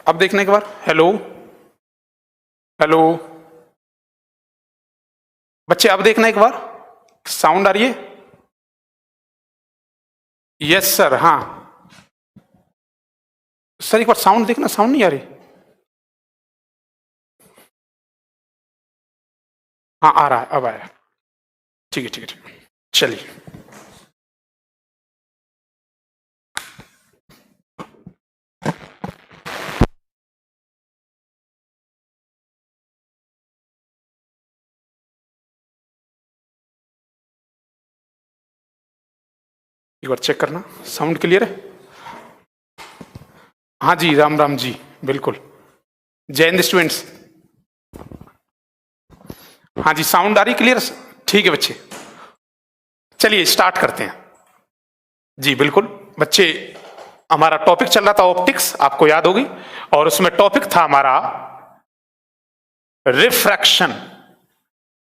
अब देखने के बाद हेलो हेलो बच्चे, अब देखना एक बार, साउंड आ रही है? Yes sir. हाँ सर, एक बार साउंड देखना, साउंड नहीं आ रही। हाँ आ रहा है, अब आया। ठीक है ठीक है ठीक है, चलिए। एक बार चेक करना, साउंड क्लियर है? हाँ जी, राम राम जी, बिल्कुल। जय हिंद स्टूडेंट्स। हाँ जी, साउंड आ रही क्लियर? ठीक है बच्चे, चलिए स्टार्ट करते हैं। जी बिल्कुल बच्चे, हमारा टॉपिक चल रहा था ऑप्टिक्स, आपको याद होगी, और उसमें टॉपिक था हमारा रिफ्रैक्शन,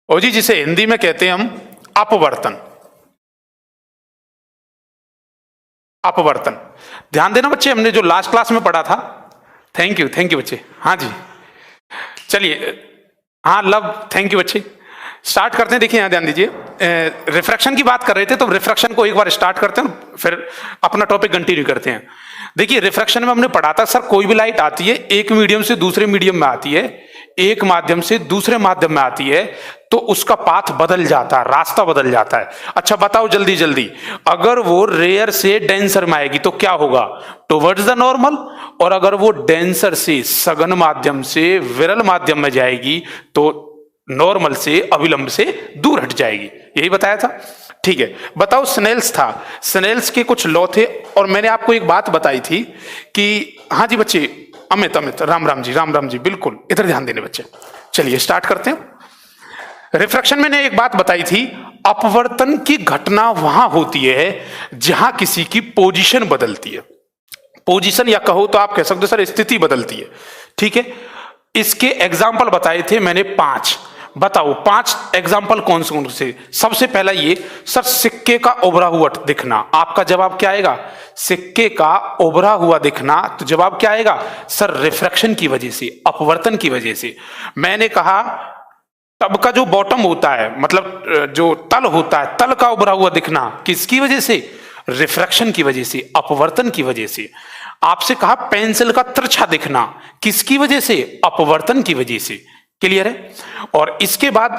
और जी जिसे हिंदी में कहते हैं हम अपवर्तन। अपवर्तन, ध्यान देना बच्चे, हमने जो लास्ट क्लास में पढ़ा था। थैंक यू बच्चे। हाँ जी, चलिए। हाँ लव, थैंक यू बच्चे। स्टार्ट करते हैं। देखिए यहाँ ध्यान दीजिए, रिफ्रैक्शन की बात कर रहे थे, तो रिफ्रैक्शन को एक बार स्टार्ट करते हैं, फिर अपना टॉपिक कंटिन्यू करते हैं। देखिए रिफ्रैक्शन में हमने पढ़ा था सर, कोई भी लाइट आती है, एक मीडियम से दूसरे मीडियम में आती है, एक माध्यम से दूसरे माध्यम में आती है, तो उसका पाथ बदल जाता है, रास्ता बदल जाता है। अच्छा बताओ जल्दी जल्दी, अगर वो रेयर से डेंसर में आएगी तो क्या होगा? Towards the normal. और अगर वो डेंसर से सघन माध्यम से विरल माध्यम में जाएगी तो नॉर्मल से अविलंब से दूर हट जाएगी। यही बताया था। ठीक है, बताओ स्नेल्स था, स्नेल्स के कुछ लॉ थे, और मैंने आपको एक बात बताई थी कि, हाँ जी बच्चे, अमित अमित, राम राम जी, बिल्कुल इधर ध्यान देने बच्चे। चलिए स्टार्ट करते हैं। रिफ्रैक्शन में मैंने एक बात बताई थी, अपवर्तन की घटना वहां होती है जहां किसी की पोजीशन बदलती है। पोजीशन, या कहो तो आप कह सकते हो सर स्थिति बदलती है। ठीक है, इसके एग्जाम्पल बताए थे मैंने 5। बताओ 5 एग्जाम्पल कौन से? सबसे पहला ये सर, सिक्के का उभरा हुआ दिखना। आपका जवाब क्या आएगा? सिक्के का उभरा हुआ दिखना। तो जवाब क्या आएगा सर? रिफ्रैक्शन की वजह से, अपवर्तन की वजह से। मैंने कहा टब का जो बॉटम होता है, मतलब जो तल होता है, तल का उभरा हुआ दिखना किसकी वजह से? रिफ्रैक्शन की वजह से, अपवर्तन की वजह से। आपसे कहा पेंसिल का तिरछा दिखना, किसकी वजह से? अपवर्तन की वजह से। क्लियर है? और इसके बाद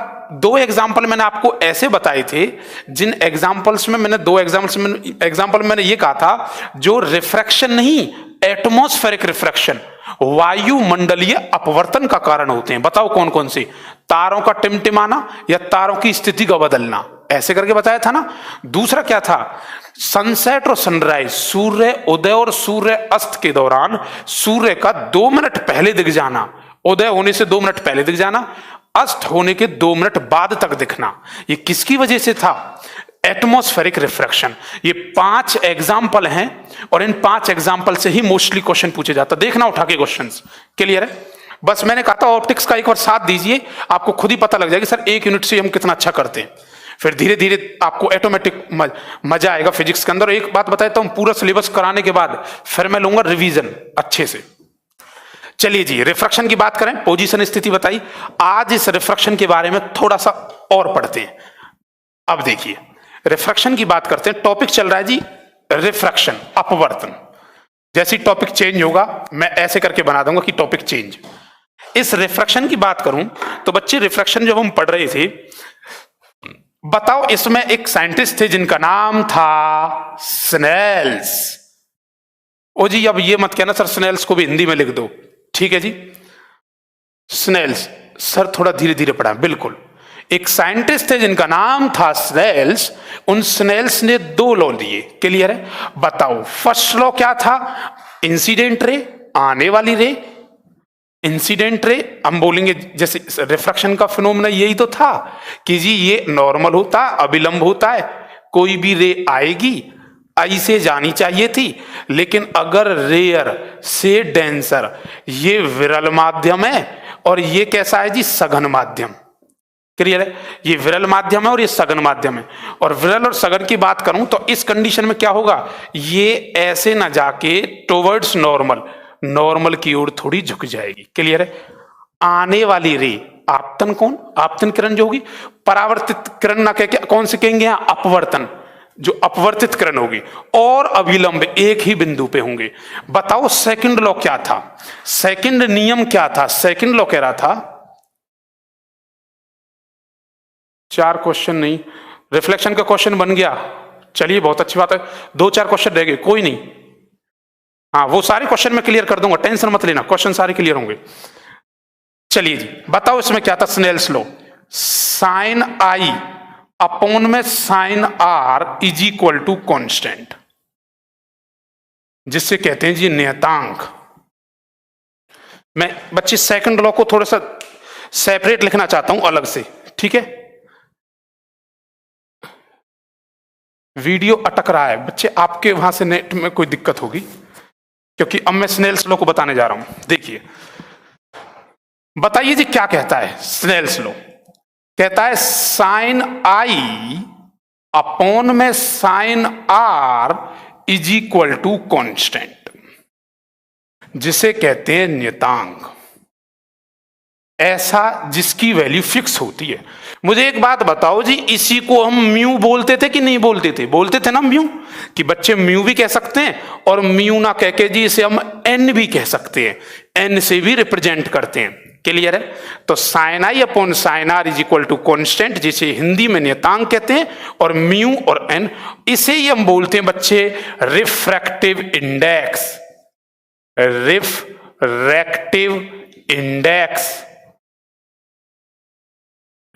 2 एग्जाम्पल मैंने आपको ऐसे बताए थे, जिन एग्जाम्पल्स में मैंने 2 एग्जाम्पल मैंने ये कहा था, जो रिफ्रैक्शन नहीं, एटमॉस्फेरिक रिफ्रैक्शन, वायुमंडलीय अपवर्तन का कारण होते हैं। बताओ कौन कौन से? तारों का टिमटिमाना या तारों की स्थिति का बदलना, ऐसे करके बताया था ना। दूसरा क्या था? सनसेट और सनराइज, सूर्य उदय और सूर्य अस्त के दौरान सूर्य का 2 मिनट पहले दिख जाना, उदय होने से 2 मिनट पहले दिख जाना, अस्त होने के 2 मिनट बाद तक दिखना। ये किसकी वजह से था? Atmospheric refraction. ये 5 एग्जाम्पल हैं, और इन 5 एग्जाम्पल से ही मोस्टली क्वेश्चन पूछे जाता। देखना उठा के क्वेश्चंस। क्लियर है? बस मैंने कहा था ऑप्टिक्स का एक बार साथ दीजिए, आपको खुद ही पता लग जाएगा सर 1 यूनिट से हम कितना अच्छा करते हैं। फिर धीरे धीरे आपको ऑटोमेटिक मजा आएगा फिजिक्स के अंदर। एक बात बताता हूं, पूरा सिलेबस कराने के बाद फिर मैं लूंगा रिवीजन अच्छे से। चलिए जी, रिफ्रैक्शन की बात करें, पोजीशन स्थिति बताई। आज इस रिफ्रैक्शन के बारे में थोड़ा सा और पढ़ते हैं। अब देखिए रिफ्रैक्शन की बात करते हैं, टॉपिक चल रहा है जी रिफ्रैक्शन, अपवर्तन। जैसे टॉपिक चेंज होगा मैं ऐसे करके बना दूंगा कि टॉपिक चेंज। इस रिफ्रैक्शन की बात करूं तो बच्चे, रिफ्रैक्शन जब हम पढ़ रहे थे, बताओ इसमें एक साइंटिस्ट थे जिनका नाम था स्नेल्स। ओ जी, अब ये मत कहना सर स्नेल्स को भी हिंदी में लिख दो, ठीक है जी। स्नेल्स, सर थोड़ा धीरे धीरे पढ़ा। बिल्कुल, एक साइंटिस्ट थे जिनका नाम था स्नेल्स। उन स्नेल्स ने 2 लॉ दिए। क्लियर है? बताओ फर्स्ट लॉ क्या था? इंसिडेंट रे, आने वाली रे। इंसिडेंट रे हम बोलेंगे, जैसे रिफ्रैक्शन का फिनोमेना यही तो था कि जी ये नॉर्मल होता है, अविलंब होता है, कोई भी रे आएगी आई से जानी चाहिए थी, लेकिन अगर रेयर से डेंसर, ये विरल माध्यम है और ये कैसा है जी? सघन माध्यम। क्लियर है? ये विरल माध्यम है और ये सघन माध्यम है। और विरल और सघन की बात करूं तो इस कंडीशन में क्या होगा? ये ऐसे ना जाके टुवर्ड्स नॉर्मल, नॉर्मल की ओर थोड़ी झुक जाएगी। क्लियर है? आने वाली रे आपतन कौन? आपतन किरण जो होगी, परावर्तित किरण ना कह के कौन से कहेंगे यहां? अपवर्तन, जो अपवर्तित किरण होगी, और अभिलंब एक ही बिंदु पे होंगे। बताओ सेकंड लॉ क्या था? सेकंड नियम क्या था? सेकंड लॉ कह रहा था, 4 क्वेश्चन नहीं, रिफ्लेक्शन का क्वेश्चन बन गया, चलिए बहुत अच्छी बात है। 2-4 क्वेश्चन रह गए, कोई नहीं, हाँ वो सारे क्वेश्चन मैं क्लियर कर दूंगा, टेंशन मत लेना, क्वेश्चन सारे क्लियर होंगे। चलिए जी बताओ इसमें क्या था? Snell's law, sine i upon में sine r is equal to constant, जिससे कहते हैं जी नियतांक। मैं बच्चे सेकंड लॉ को थोड़ा सा सेपरेट लिखना चाहता हूं अलग से, ठीक है? वीडियो अटक रहा है बच्चे, आपके वहां से नेट में कोई दिक्कत होगी, क्योंकि अब मैं स्नेल्स लॉ को बताने जा रहा हूं। देखिए बताइए जी क्या कहता है स्नेल्स लॉ? कहता है साइन आई अपॉन में sine r is equal to constant, जिसे कहते हैं नियतांक, ऐसा जिसकी वैल्यू फिक्स होती है। मुझे एक बात बताओ जी, इसी को हम म्यू बोलते थे कि नहीं बोलते थे? बोलते थे ना म्यू, कि बच्चे म्यू भी कह सकते हैं और म्यू ना कह के जी इसे हम एन भी कह सकते हैं, एन से भी रिप्रेजेंट करते हैं। क्लियर है? तो sine i upon sine r is equal to constant, जिसे हिंदी में नियतांक कहते हैं, और म्यू और एन, इसे ही हम बोलते हैं बच्चे refractive index, refractive index,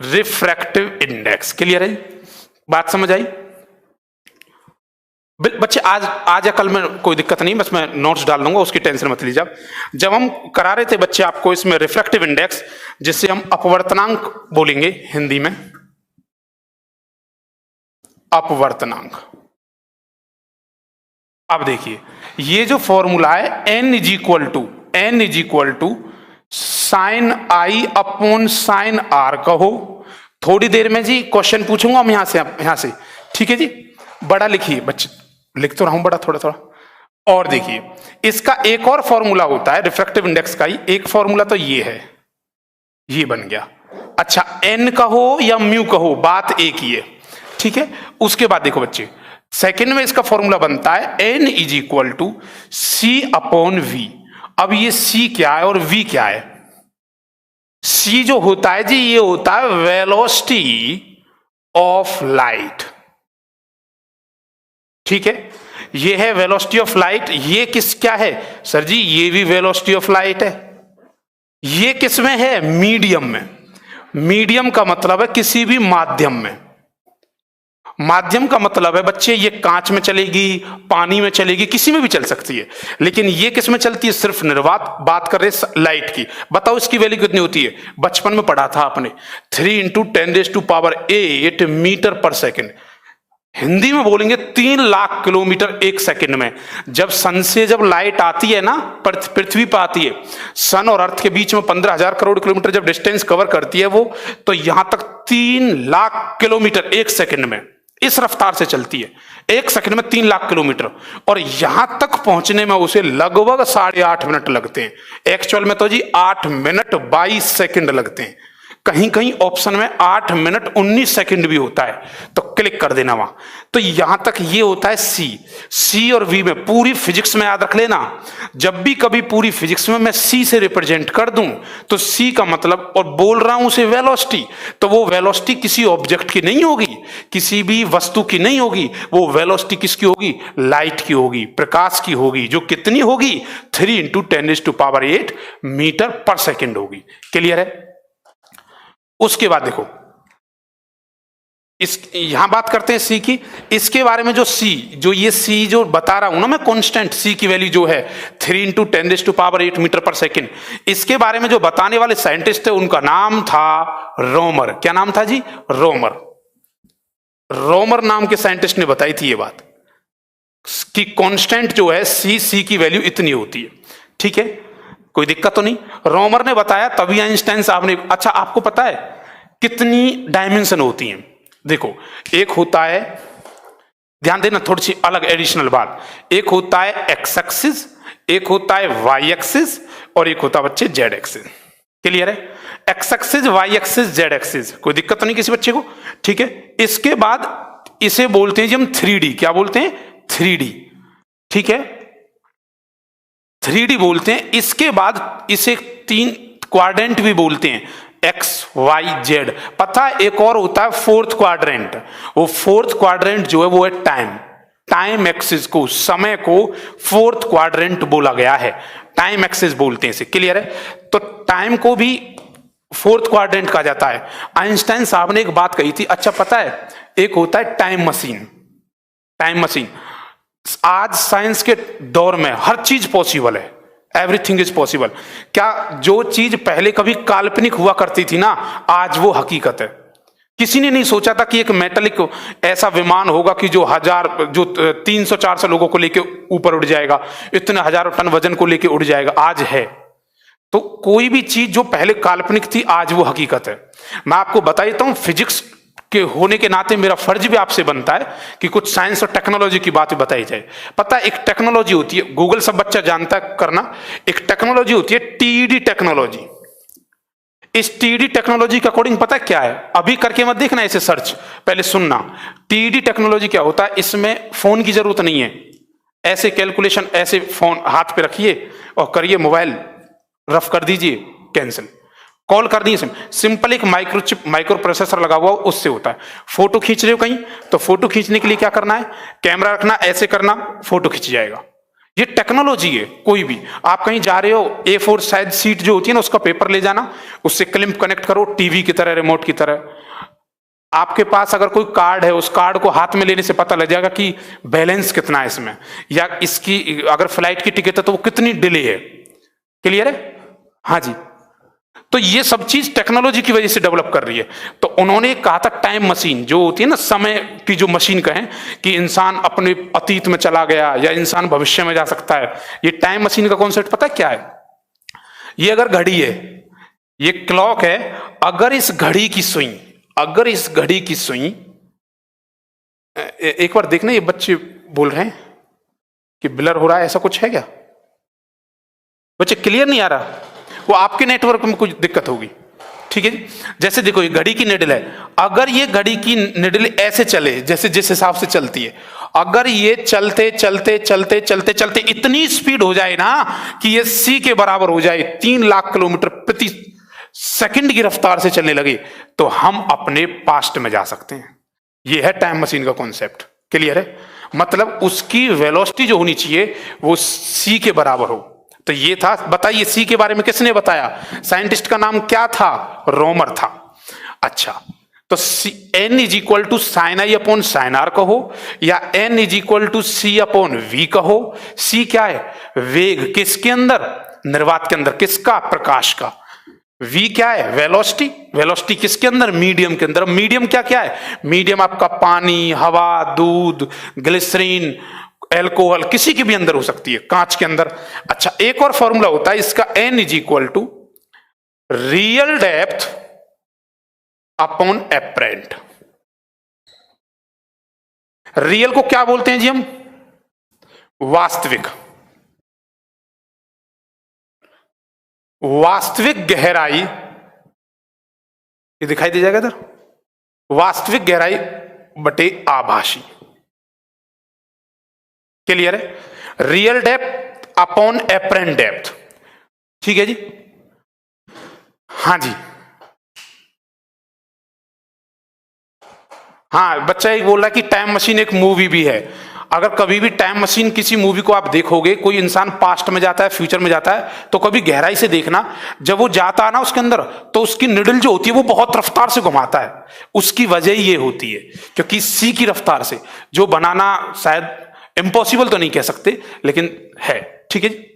refractive index. Clear है? बात समझ आई बच्चे? आज या कल में कोई दिक्कत नहीं, बस मैं नोट्स डाल दूंगा, उसकी टेंशन मत लीजिए। जब हम करा रहे थे बच्चे आपको इसमें रिफ्रैक्टिव इंडेक्स, जिसे हम अपवर्तनांक बोलेंगे हिंदी में, अपवर्तनांक। अब देखिए ये जो फॉर्मूला है n is equal to sine i upon sine r कहो। थोड़ी देर में जी क्वेश्चन पूछूंगा हम यहां से, ठीक है जी? बड़ा लिखिए बच्चे, लिख तो रहा हूं बड़ा थोड़ा थोड़ा। और देखिए इसका एक और फॉर्मूला होता है रिफ्रैक्टिव इंडेक्स का ही, एक फॉर्मूला तो ये है, ये बन गया। अच्छा n कहो या म्यू कहो, बात एक ही है, ठीक है? उसके बाद देखो बच्चे, सेकंड में इसका फॉर्मूला बनता है n is equal to c upon v. अब ये c क्या है और v क्या है? c जो होता है जी, ये होता है वेलोसिटी ऑफ लाइट, ठीक है? ये है वेलोसिटी ऑफ लाइट। ये क्या है सर जी? ये भी वेलोसिटी ऑफ लाइट है। ये किस में है? मीडियम में। मीडियम का मतलब है किसी भी माध्यम में। माध्यम का मतलब है बच्चे ये कांच में चलेगी, पानी में चलेगी, किसी में भी चल सकती है, लेकिन ये किस में चलती है? सिर्फ निर्वात। बात कर रहे लाइट की। बताओ इसकी वैल्यू कितनी होती है? बचपन में पढ़ा था आपने, 3 × 10⁸ मीटर पर सेकेंड। हिंदी में बोलेंगे 3 लाख किलोमीटर एक सेकंड में। जब सन से जब लाइट आती है ना, पृथ्वी पर आती है, सन और अर्थ के बीच में 15,000 करोड़ किलोमीटर जब डिस्टेंस कवर करती है वो, तो यहां तक 3 लाख किलोमीटर एक सेकंड में, इस रफ्तार से चलती है, एक सेकंड में 3 लाख किलोमीटर। और यहां तक पहुंचने में उसे लगभग 8.5 मिनट लगते हैं। एक्चुअल में तो जी 8 मिनट 22 सेकंड लगते हैं। कहीं कहीं ऑप्शन में 8 मिनट 19 सेकंड भी होता है, तो क्लिक कर देना वहां। तो यहां तक ये होता है सी और वी में। पूरी फिजिक्स में याद रख लेना, जब भी कभी पूरी फिजिक्स में मैं सी से रिप्रेजेंट कर दूं तो सी का मतलब, और बोल रहा हूं उसे वेलोसिटी, तो वो वेलोसिटी किसी ऑब्जेक्ट की नहीं होगी, किसी भी वस्तु की नहीं होगी। वो वेलोसिटी किसकी होगी? लाइट की होगी, प्रकाश की होगी, जो कितनी होगी? 3 × 10⁸ मीटर पर सेकेंड होगी। क्लियर है? उसके बाद देखो यहां बात करते हैं सी की। इसके बारे में जो सी जो बता रहा हूं ना मैं, कांस्टेंट सी की वैल्यू जो है 3 × 10⁸ मीटर पर सेकेंड, इसके बारे में जो बताने वाले साइंटिस्ट थे उनका नाम था रोमर। क्या नाम था जी? रोमर नाम के साइंटिस्ट ने बताई थी ये बात कि कांस्टेंट जो है सी की वैल्यू इतनी होती है। ठीक है, कोई दिक्कत तो नहीं। रोमर ने बताया, तभी आइंस्टाइन साहब ने। अच्छा, आपको पता है कितनी डायमेंशन होती हैं? देखो, एक होता है, ध्यान देना थोड़ी सी अलग एडिशनल बात, एक होता है एक्स एक्सिस, एक होता है वाई एक्सिस और एक होता है बच्चे जेड एक्सिस। क्लियर है? X axis, y axis, z axis, कोई दिक्कत तो नहीं किसी बच्चे को? ठीक है। इसके बाद इसे बोलते हैं जी हम 3D। क्या बोलते हैं? 3D। ठीक है, 3D बोलते हैं। इसके बाद इसे 3 क्वाड्रेंट भी बोलते हैं, एक्स वाई जेड। पता है एक और होता है 4th क्वाड्रेंट। वो 4th क्वाड्रेंट जो है वो है टाइम। टाइम एक्सिस को, समय को 4th क्वाड्रेंट बोला गया है, टाइम एक्सिस बोलते हैं इसे। क्लियर है? तो टाइम को भी 4th क्वाड्रेंट कहा जाता है। आइंस्टाइन साहब ने एक बात कही थी, अच्छा पता है, एक होता है टाइम मशीन। टाइम मशीन, आज साइंस के दौर में हर चीज पॉसिबल है, एवरीथिंग इज पॉसिबल। क्या जो चीज पहले कभी काल्पनिक हुआ करती थी ना, आज वो हकीकत है। किसी ने नहीं सोचा था कि एक मेटलिक ऐसा विमान होगा कि जो 300-400 लोगों को लेके ऊपर उड़ जाएगा, इतने हजारों टन वजन को लेके उड़ जाएगा। आज है। तो कोई भी चीज जो पहले काल्पनिक थी, आज वो हकीकत है। मैं आपको बता देता हूं, फिजिक्स के होने के नाते मेरा फर्ज भी आपसे बनता है कि कुछ साइंस और टेक्नोलॉजी की बातें बताई जाए। पता है एक टेक्नोलॉजी होती है, गूगल सब बच्चा जानता है करना, एक टेक्नोलॉजी होती है टीईडी टेक्नोलॉजी। इस टीईडी टेक्नोलॉजी के अकॉर्डिंग पता है क्या है? अभी करके मत देखना इसे सर्च, पहले सुनना। टीईडी टेक्नोलॉजी क्या होता है? इसमें फोन की जरूरत नहीं है। ऐसे कैलकुलेशन ऐसे फोन हाथ पे रखिए और करिए, मोबाइल रफ कर दीजिए, कैंसिल। कॉल कर दी, सिंपल एक माइक्रोचिप माइक्रो प्रोसेसर लगा हुआ, उससे होता है। फोटो खींच रहे हो कहीं, तो फोटो खींचने के लिए क्या करना है? कैमरा रखना, ऐसे करना, फोटो खींच जाएगा। ये टेक्नोलॉजी है। कोई भी आप कहीं जा रहे हो, A4 साइज सीट जो होती है ना, उसका पेपर ले जाना, उससे क्लिप कनेक्ट करो, टीवी की तरह, रिमोट की तरह। आपके पास अगर कोई कार्ड है, उस कार्ड को हाथ में लेने से पता लग जाएगा कि बैलेंस कितना है इसमें, या इसकी अगर फ्लाइट की टिकट है तो वो कितनी डिले है। क्लियर है? हाँ जी। तो ये सब चीज टेक्नोलॉजी की वजह से डेवलप कर रही है। तो उन्होंने कहा था टाइम मशीन जो होती है ना, समय की जो मशीन कहें, कि इंसान अपने अतीत में चला गया या इंसान भविष्य में जा सकता है। ये टाइम मशीन का कॉन्सेप्ट पता है क्या है? ये अगर घड़ी है, ये क्लॉक है, अगर इस घड़ी की सुई, एक बार देखना, ये बच्चे बोल रहे हैं कि ब्लर हो रहा है, ऐसा कुछ है क्या? बच्चे क्लियर नहीं आ रहा? वो आपके नेटवर्क में कुछ दिक्कत होगी। ठीक है जी। जैसे देखो, ये घड़ी की निडल है, अगर ये घड़ी की निडल ऐसे चले, जैसे जिस हिसाब से चलती है, अगर ये चलते चलते चलते चलते चलते इतनी स्पीड हो जाए ना कि ये सी के बराबर हो जाए, 3 लाख किलोमीटर प्रति सेकंड की रफ्तार से चलने लगे, तो हम अपने पास्ट में जा सकते हैं। ये है टाइम मशीन का कॉन्सेप्ट। क्लियर है? मतलब उसकी वेलोसिटी जो होनी चाहिए वो सी के बराबर हो। तो ये था। बताइए सी के बारे में किसने बताया? साइंटिस्ट का नाम क्या था? रोमर था। अच्छा, तो N is equal to sine i upon sine r कहो, या N is equal to c upon we कहो। सी क्या है? वेग। किसके अंदर? निर्वात के अंदर। किसका? प्रकाश का। V क्या है? वेलोसिटी। वेलोसिटी किसके अंदर? मीडियम के अंदर। मीडियम क्या क्या है? मीडियम आपका पानी, हवा, दूध, ग्लिसरीन, एल्कोहल, किसी के भी अंदर हो सकती है, कांच के अंदर। अच्छा, एक और फॉर्मूला होता है इसका, N is equal to real depth upon apparent. Real को क्या बोलते हैं जी हम? वास्तविक। वास्तविक गहराई, ये दिखाई दे जाएगा इधर, वास्तविक गहराई बटे आभासी। क्लियर है? Real depth upon apparent depth. ठीक है जी। हाँ जी। हाँ, बच्चा एक बोल रहा है कि टाइम मशीन एक मूवी भी है। अगर कभी भी टाइम मशीन किसी मूवी को आप देखोगे, कोई इंसान पास्ट में जाता है, फ्यूचर में जाता है, तो कभी गहराई से देखना, जब वो जाता है ना उसके अंदर, तो उसकी निडल जो होती है वो बहुत रफ्तार से घुमाता है। उसकी वजह ये होती है क्योंकि सी की रफ्तार से, जो बनाना शायद इम्पॉसिबल तो नहीं कह सकते, लेकिन है। ठीक है जी।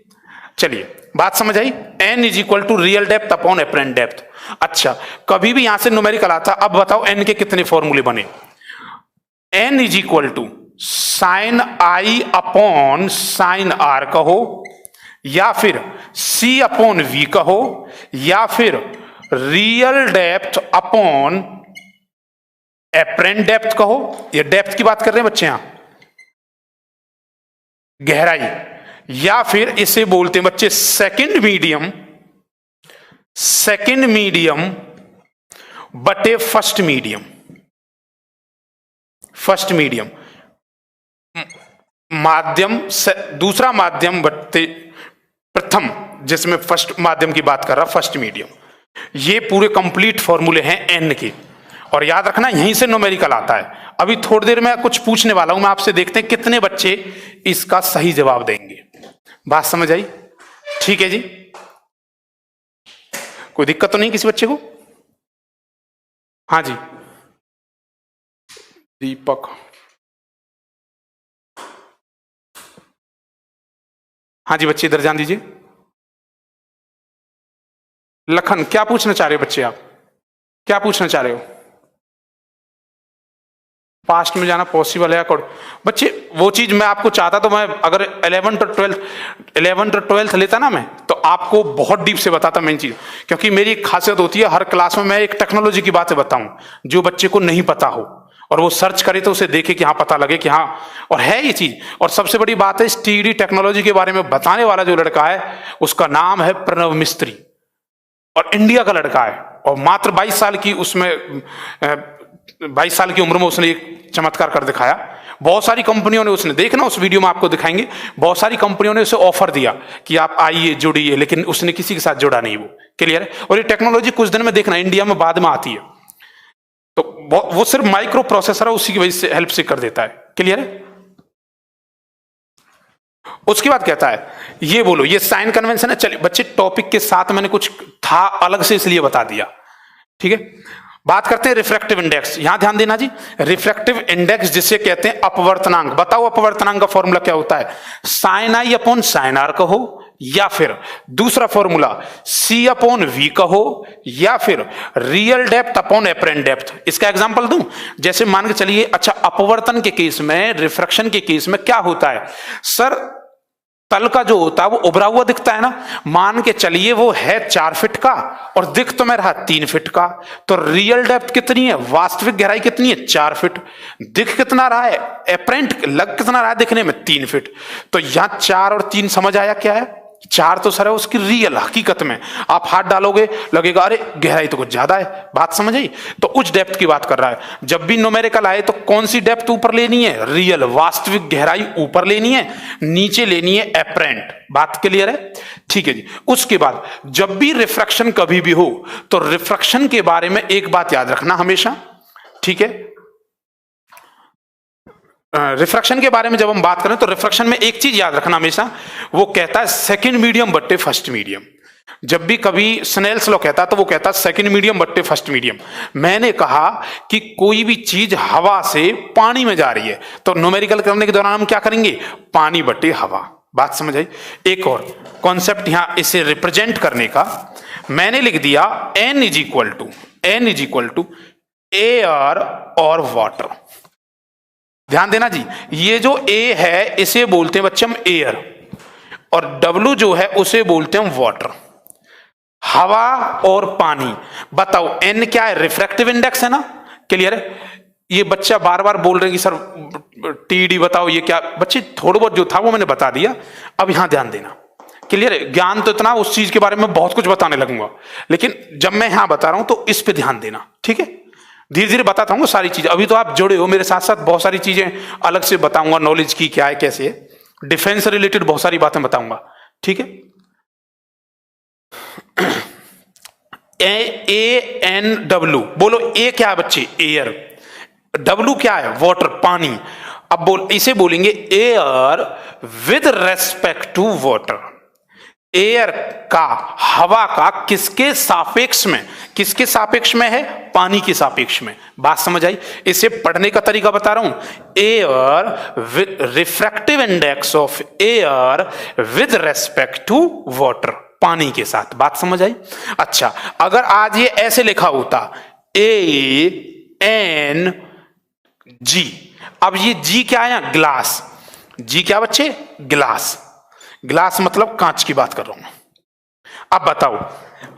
चलिए, बात समझ आई? N is equal to real depth upon apparent depth. अच्छा, कभी भी यहां से न्यूमेरिकल आता, अब बताओ N के कितने फॉर्मूले बने? N is equal to sine i upon sine r कहो, या फिर C अपॉन V कहो, या फिर real depth upon apparent depth कहो। ये डेप्थ की बात कर रहे हैं बच्चे, यहां गहराई। या फिर इसे बोलते हैं बच्चे सेकंड मीडियम बटे फर्स्ट मीडियम माध्यम से दूसरा माध्यम बटे प्रथम, जिसमें फर्स्ट माध्यम की बात कर रहा फर्स्ट मीडियम। ये पूरे कंप्लीट फॉर्मूले हैं एन के, और याद रखना यहीं से न्यूमेरिकल आता है। अभी थोड़ी देर में कुछ पूछने वाला हूं मैं आपसे, देखते हैं कितने बच्चे इसका सही जवाब देंगे। बात समझ आई? ठीक है जी, कोई दिक्कत तो नहीं किसी बच्चे को? हाँ जी दीपक, हाँ जी बच्चे इधर ध्यान दीजिए। लखन, क्या पूछना चाह रहे हो बच्चे? आप क्या पूछना चाह रहे हो? पास्ट में जाना पॉसिबल है? बच्चे वो चीज मैं आपको चाहता तो मैं अगर 11th और 12th लेता ना मैं, तो आपको बहुत डीप से बताता मेन चीज, क्योंकि मेरी एक खासियत होती है हर क्लास में मैं एक टेक्नोलॉजी की बातें बताऊं जो बच्चे को नहीं पता हो, और वो सर्च करे तो उसे देखे कि हाँ पता लगे कि हाँ और है ये चीज। और सबसे बड़ी बात है, इस टीडी टेक्नोलॉजी के बारे में बताने वाला जो लड़का है उसका नाम है प्रणव मिस्त्री, और इंडिया का लड़का है, और मात्र 22 साल की उसमें 22 साल की उम्र में उसने एक चमत्कार कर दिखाया। बहुत सारी कंपनियों ने, उसने देखना उस वीडियो में आपको दिखाएंगे, बहुत सारी कंपनियों ने उसे ऑफर दिया कि आप आइए जुड़िए, लेकिन उसने किसी के साथ जुड़ा नहीं। वो क्लियर है? और ये टेक्नोलॉजी कुछ दिन में देखना इंडिया में बाद में आती है, तो वो सिर्फ माइक्रो प्रोसेसर है, उसी की वजह से हेल्प से कर देता है। क्लियर है? उसके बाद कहता है ये बोलो, ये साइन कन्वेंशन है। चलिए बच्चे टॉपिक के साथ मैंने कुछ था अलग से इसलिए बता दिया, ठीक है। बात करते हैं रिफ्रैक्टिव इंडेक्स, यहां ध्यान देना जी। रिफ्रैक्टिव इंडेक्स जिसे कहते हैं अपवर्तनांक। बताओ अपवर्तनांक का फॉर्मूला क्या होता है? Sine i upon sine r कहो, या फिर दूसरा फॉर्मूला सी अपॉन वी कहो, या फिर real depth upon apparent depth. इसका एग्जांपल दूं, जैसे मान के चलिए, अच्छा अपवर्तन के केस में, रिफ्रैक्शन के केस में क्या होता है सर, तल का जो होता है वो उभरा हुआ दिखता है ना, मान के चलिए वो है 4 फीट का और दिख तो मैं रहा 3 फीट का, तो रियल डेप्थ कितनी है, वास्तविक गहराई कितनी है, 4 फीट। दिख कितना रहा है, एपरेंट लग कितना रहा है दिखने में, 3 फीट। तो यहां 4 और 3 समझ आया क्या है? 4 तो सर है उसकी रियल, हकीकत में आप हाथ डालोगे लगेगा अरे गहराई तो कुछ ज्यादा है। बात समझ आई? तो उस डेप्थ की बात कर रहा है। जब भी न्यूमेरिकल आए तो कौन सी डेप्थ ऊपर लेनी है? रियल, वास्तविक गहराई ऊपर लेनी है, नीचे लेनी है एपरेंट। बात क्लियर है? ठीक है जी। उसके बाद जब भी रिफ्रैक्शन कभी भी हो तो रिफ्रैक्शन के बारे में एक बात याद रखना हमेशा, ठीक है। रिफ्रैक्शन के बारे में जब हम बात करें तो रिफ्रैक्शन में एक चीज याद रखना हमेशा, वो कहता है सेकंड मीडियम बट्टे फर्स्ट मीडियम। जब भी कभी स्नेल्स लॉ कहता है तो वो कहता है सेकंड मीडियम बट्टे फर्स्ट मीडियम। मैंने कहा कि कोई भी चीज हवा से पानी में जा रही है तो न्यूमेरिकल करने के दौरान हम क्या करेंगे? पानी बट्टे हवा। बात समझ आई? एक और कॉन्सेप्ट यहां इसे रिप्रेजेंट करने का मैंने लिख दिया n is equal to air और वाटर। ध्यान देना जी, ये जो A है इसे बोलते हैं बच्चे हम एयर, और W जो है उसे बोलते हैं हम वाटर, हवा और पानी। बताओ N क्या है? रिफ्रैक्टिव इंडेक्स है ना। क्लियर है? ये बच्चा बार बार बोल रहे हैं कि सर TD बताओ ये क्या। बच्चे थोड़ा बहुत जो था वो मैंने बता दिया, अब यहां ध्यान देना। क्लियर है? ज्ञान तो इतना, उस चीज के बारे में बहुत कुछ बताने लगूंगा, लेकिन जब मैं यहां बता रहा हूं तो इस पे ध्यान देना, ठीक है। धीरे धीरे बताता हूँ सारी चीज। अभी तो आप जुड़े हो मेरे साथ साथ, बहुत सारी चीजें अलग से बताऊंगा, नॉलेज की क्या है कैसे है, डिफेंस रिलेटेड बहुत सारी बातें बताऊंगा, ठीक है। ANW बोलो, ए क्या है बच्चे? एयर। W क्या है? वाटर, पानी। अब इसे बोलेंगे air with respect to water. Air का, हवा का किसके सापेक्ष में? किसके सापेक्ष में है? पानी के सापेक्ष में। बात समझ आई? इसे पढ़ने का तरीका बता रहा हूं। Air refractive index of air with respect to water, पानी के साथ। बात समझ आई? अच्छा, अगर आज ये ऐसे लिखा होता ANG, अब ये G क्या है? ग्लास। G क्या बच्चे? ग्लास। ग्लास मतलब कांच की बात कर रहा हूं। अब बताओ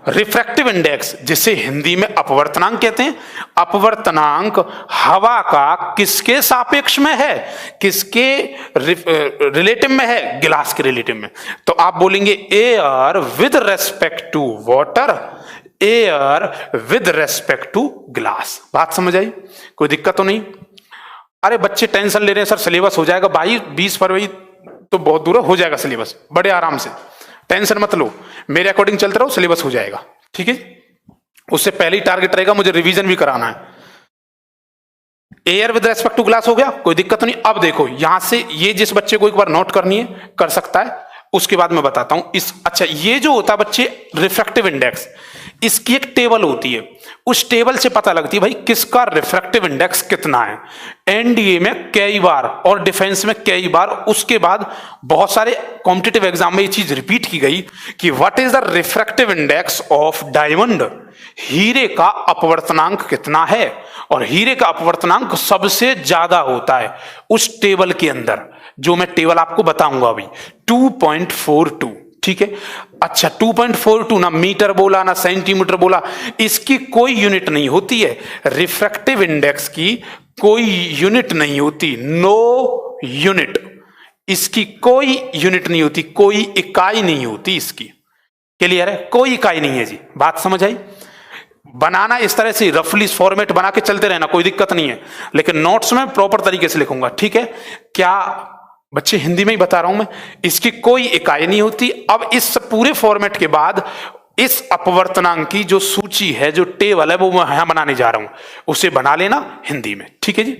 रिफ्रैक्टिव इंडेक्स, जिसे हिंदी में अपवर्तनांक कहते हैं। अपवर्तनांक हवा का किसके सापेक्ष में है, किसके रिलेटिव में है, गिलास के रिलेटिव में। तो आप बोलेंगे air with respect to water, air with respect to glass. बात समझ आई, कोई दिक्कत तो नहीं। अरे बच्चे टेंशन ले रहे हैं सर सिलेबस हो जाएगा 22 फरवरी तो बहुत दूर हो जाएगा सिलेबस, बड़े आराम से, टेंशन मत लो, मेरे अकॉर्डिंग चलते रहो, सिलेबस हो जाएगा, ठीक है। उससे पहले ही टारगेट रहेगा मुझे रिवीजन भी कराना है। Air with respect to glass हो गया, कोई दिक्कत नहीं। अब देखो यहां से ये जिस बच्चे को एक बार नोट करनी है कर सकता है, उसके बाद मैं बताता हूं इस। अच्छा, ये जो होता है बच्चे रिफ्रैक्टिव इंडेक्स, इसकी एक टेबल होती है, उस टेबल से पता लगती है भाई किसका रिफ्रैक्टिव इंडेक्स कितना है। एनडीए में कई बार और डिफेंस में कई बार, उसके बाद बहुत सारे कॉम्पिटिटिव एग्जाम में ये चीज रिपीट की गई कि what is the refractive index of diamond, हीरे का अपवर्तनांक कितना है। और हीरे का अपवर्तनांक सबसे ज्यादा होता है उस टेबल के अंदर, जो मैं टेबल आपको बताऊंगा अभी, 2.42, ठीक है। अच्छा 2.42, ना मीटर बोला ना सेंटीमीटर बोला, इसकी कोई यूनिट नहीं होती है, रिफ्रैक्टिव इंडेक्स की कोई यूनिट नहीं होती, नो यूनिट, इसकी कोई यूनिट नहीं होती, कोई इकाई नहीं होती इसकी। क्लियर है, कोई इकाई नहीं है जी, बात समझ आई। बनाना इस तरह से रफली फॉर्मेट बना के चलते रहना, कोई दिक्कत नहीं है, लेकिन नोट्स में प्रॉपर तरीके से लिखूंगा, ठीक है। क्या बच्चे हिंदी में ही बता रहा हूं मैं, इसकी कोई इकाई नहीं होती। अब इस पूरे फॉर्मेट के बाद इस अपवर्तनांक की जो सूची है, जो टेबल है, वो मैं यहां बनाने जा रहा हूं, उसे बना लेना हिंदी में, ठीक है जी।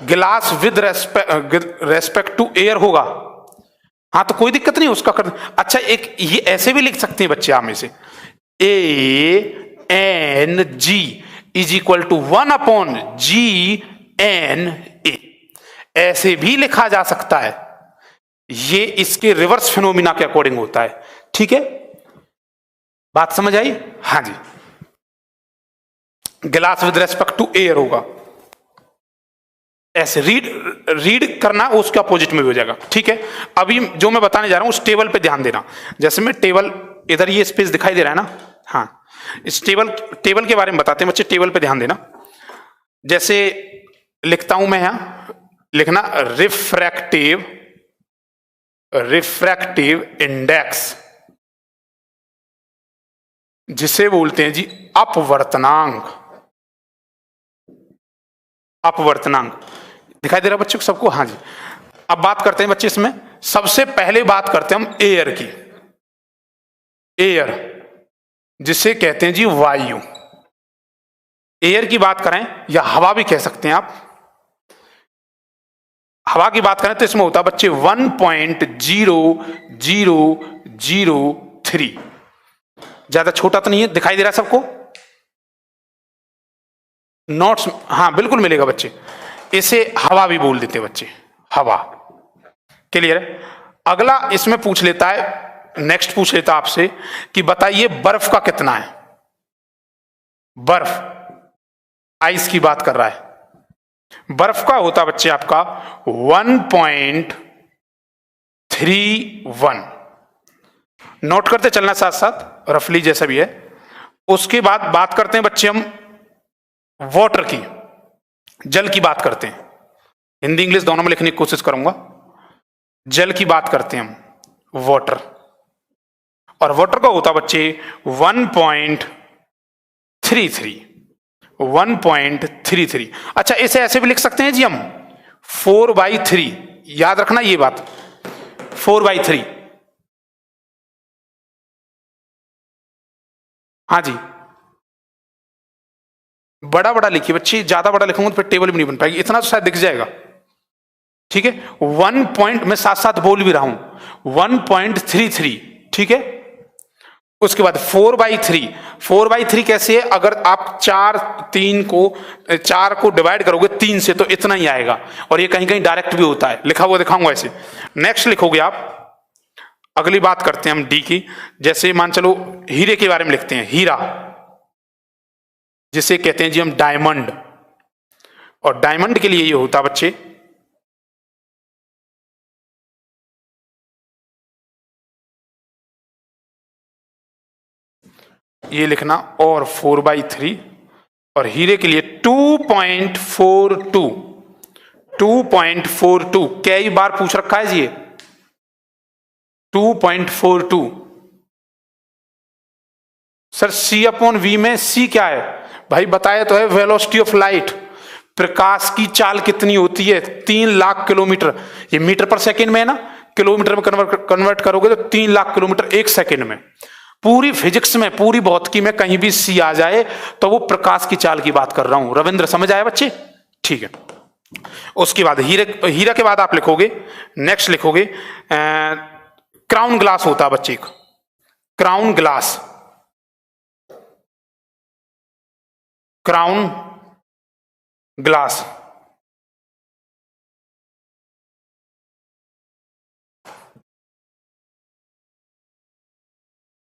गिलास विद रेस्पेक्ट टू एयर होगा, हाँ तो कोई दिक्कत नहीं उसका कर। अच्छा एक ये ऐसे भी लिख सकते हैं बच्चे आप में से, A N G is equal to 1/GN/A, ऐसे भी लिखा जा सकता है, ये इसके रिवर्स फिनोमिना के अकॉर्डिंग होता है, ठीक है। बात समझ आई, हाँ जी। गिलास विद रेस्पेक्ट टू एयर होगा, ऐसे रीड करना, उसके अपोजिट में भी हो जाएगा, ठीक है। अभी जो मैं बताने जा रहा हूं उस टेबल पे ध्यान देना। जैसे मैं टेबल, इधर ये स्पेस दिखाई दे रहा है ना, हाँ, इस टेबल के बारे में बताते हैं बच्चे, टेबल पे ध्यान देना। जैसे लिखता हूं मैं, यहां लिखना रिफ्रैक्टिव इंडेक्स, जिसे बोलते हैं जी अपवर्तनांक। अपवर्तनांक दिखाई दे रहा है बच्चों को सबको, हाँ जी। अब बात करते हैं बच्चे इसमें, सबसे पहले बात करते हैं हम एयर की। एयर जिसे कहते हैं जी वायु, एयर की बात करें या हवा भी कह सकते हैं आप। हवा की बात करें तो इसमें होता है बच्चे 1.0003, ज्यादा छोटा तो नहीं है, दिखाई दे रहा है सबको नोट्स, हाँ बिल्कुल मिलेगा बच्चे। इसे हवा भी बोल देते हैं बच्चे, हवा। क्लियर है। अगला इसमें पूछ लेता है, नेक्स्ट पूछ लेता आपसे कि बताइए बर्फ का कितना है। बर्फ, आइस की बात कर रहा है। बर्फ का होता बच्चे आपका 1.31, नोट करते चलना साथ साथ, रफली जैसा भी है। उसके बाद बात करते हैं बच्चे हम वाटर की, जल की बात करते हैं, हिंदी इंग्लिश दोनों में लिखने की कोशिश करूंगा। जल की बात करते हैं हम, वाटर, और वाटर का होता बच्चे 1.33। अच्छा इसे ऐसे भी लिख सकते हैं जी हम 4/3, याद रखना ये बात, 4/3, हाँ जी। बड़ा बड़ा लिखिए बच्चे, ज्यादा बड़ा लिखूंगा तो फिर टेबल भी नहीं बन पाएगी, इतना तो शायद दिख जाएगा, ठीक है। 1 पॉइंट, मैं साथ साथ बोल भी रहा हूं, 1.33, ठीक है। उसके बाद 4/3 कैसे है, अगर आप 4 को डिवाइड करोगे 3 से तो इतना ही आएगा, और ये कहीं कहीं डायरेक्ट भी होता है, लिखा हुआ दिखाऊंगा ऐसे। नेक्स्ट लिखोगे आप, अगली बात करते हैं हम डी की। जैसे मान चलो हीरे के बारे में लिखते हैं, हीरा जिसे कहते हैं जी हम डायमंड, और डायमंड के लिए ये होता बच्चे ये लिखना और 4/3, और हीरे के लिए 2.42, 2.42 कई बार पूछ रखा है जी, 2.42। सर C/V में C क्या है भाई, बताया तो है, वेलोसिटी ऑफ लाइट, प्रकाश की चाल कितनी होती है, 3 लाख किलोमीटर। ये मीटर पर सेकंड में है ना, किलोमीटर में कन्वर्ट करोगे तो 3 लाख किलोमीटर 1 सेकंड में। पूरी फिजिक्स में, पूरी भौतिकी में कहीं भी C आ जाए तो वो प्रकाश की चाल की बात कर रहा हूं। रविंद्र समझ आया बच्चे? ठीक है। उसके बाद हीरा के बाद आप लिखोगे, नेक्स्ट लिखोगे क्राउन ग्लास होता है बच्चे का, crown glass, crown glass.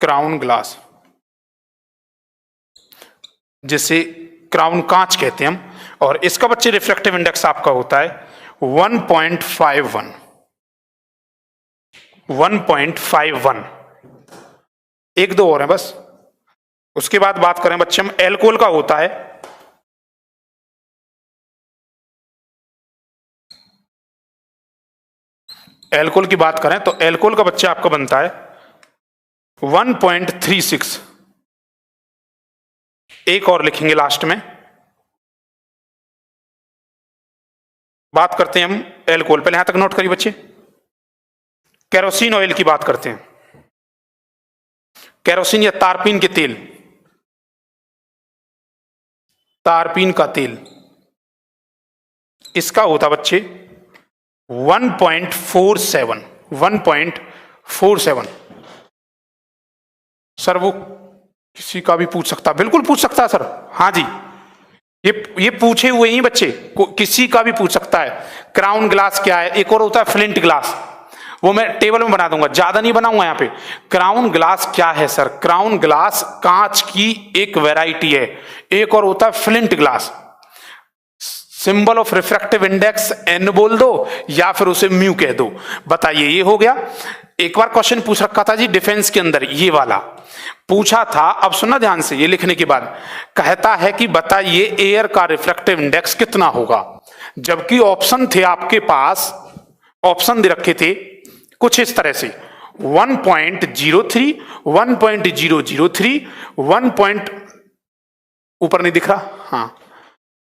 Crown glass जिसे क्राउन कांच कहते हैं हम, और इसका बच्चे रिफ्रैक्टिव इंडेक्स आपका होता है 1.51, 1.51। एक दो और है बस। उसके बाद बात करें बच्चे हम एल्कोहल का होता है, एल्कोहल की बात करें तो एल्कोहल का बच्चा आपका बनता है 1.36। एक और लिखेंगे लास्ट में। बात करते हैं हम एल्कोहल, पहले यहां तक नोट करिए बच्चे। केरोसिन ऑयल की बात करते हैं, केरोसिन या तारपीन के तेल, तारपीन का तेल, इसका होता बच्चे 1.47, 1.47। सर वो किसी का भी पूछ सकता, बिल्कुल पूछ सकता है सर, हाँ जी, ये पूछे हुए ही बच्चे, किसी का भी पूछ सकता है। क्राउन ग्लास क्या है, एक और होता है फ्लिंट ग्लास, वो मैं टेबल में बना दूंगा, ज्यादा नहीं बनाऊंगा यहाँ पे। क्राउन ग्लास क्या है सर? क्राउन ग्लास कांच की एक वैरायटी है। एक और होता है flint glass, symbol of refractive index N बोल दो या फिर उसे म्यू कह दो। बताइए, ये हो गया। एक बार क्वेश्चन पूछ रखा था जी डिफेंस के अंदर, ये वाला पूछा था। अब सुनना ध्यान से, ये लिखने के बाद कहता है कि बताइए एयर का रिफ्रैक्टिव इंडेक्स कितना होगा, जबकि ऑप्शन थे आपके पास, ऑप्शन दे रखे थे कुछ इस तरह से 1.03, 1.003, 1. ऊपर नहीं दिख रहा, हाँ,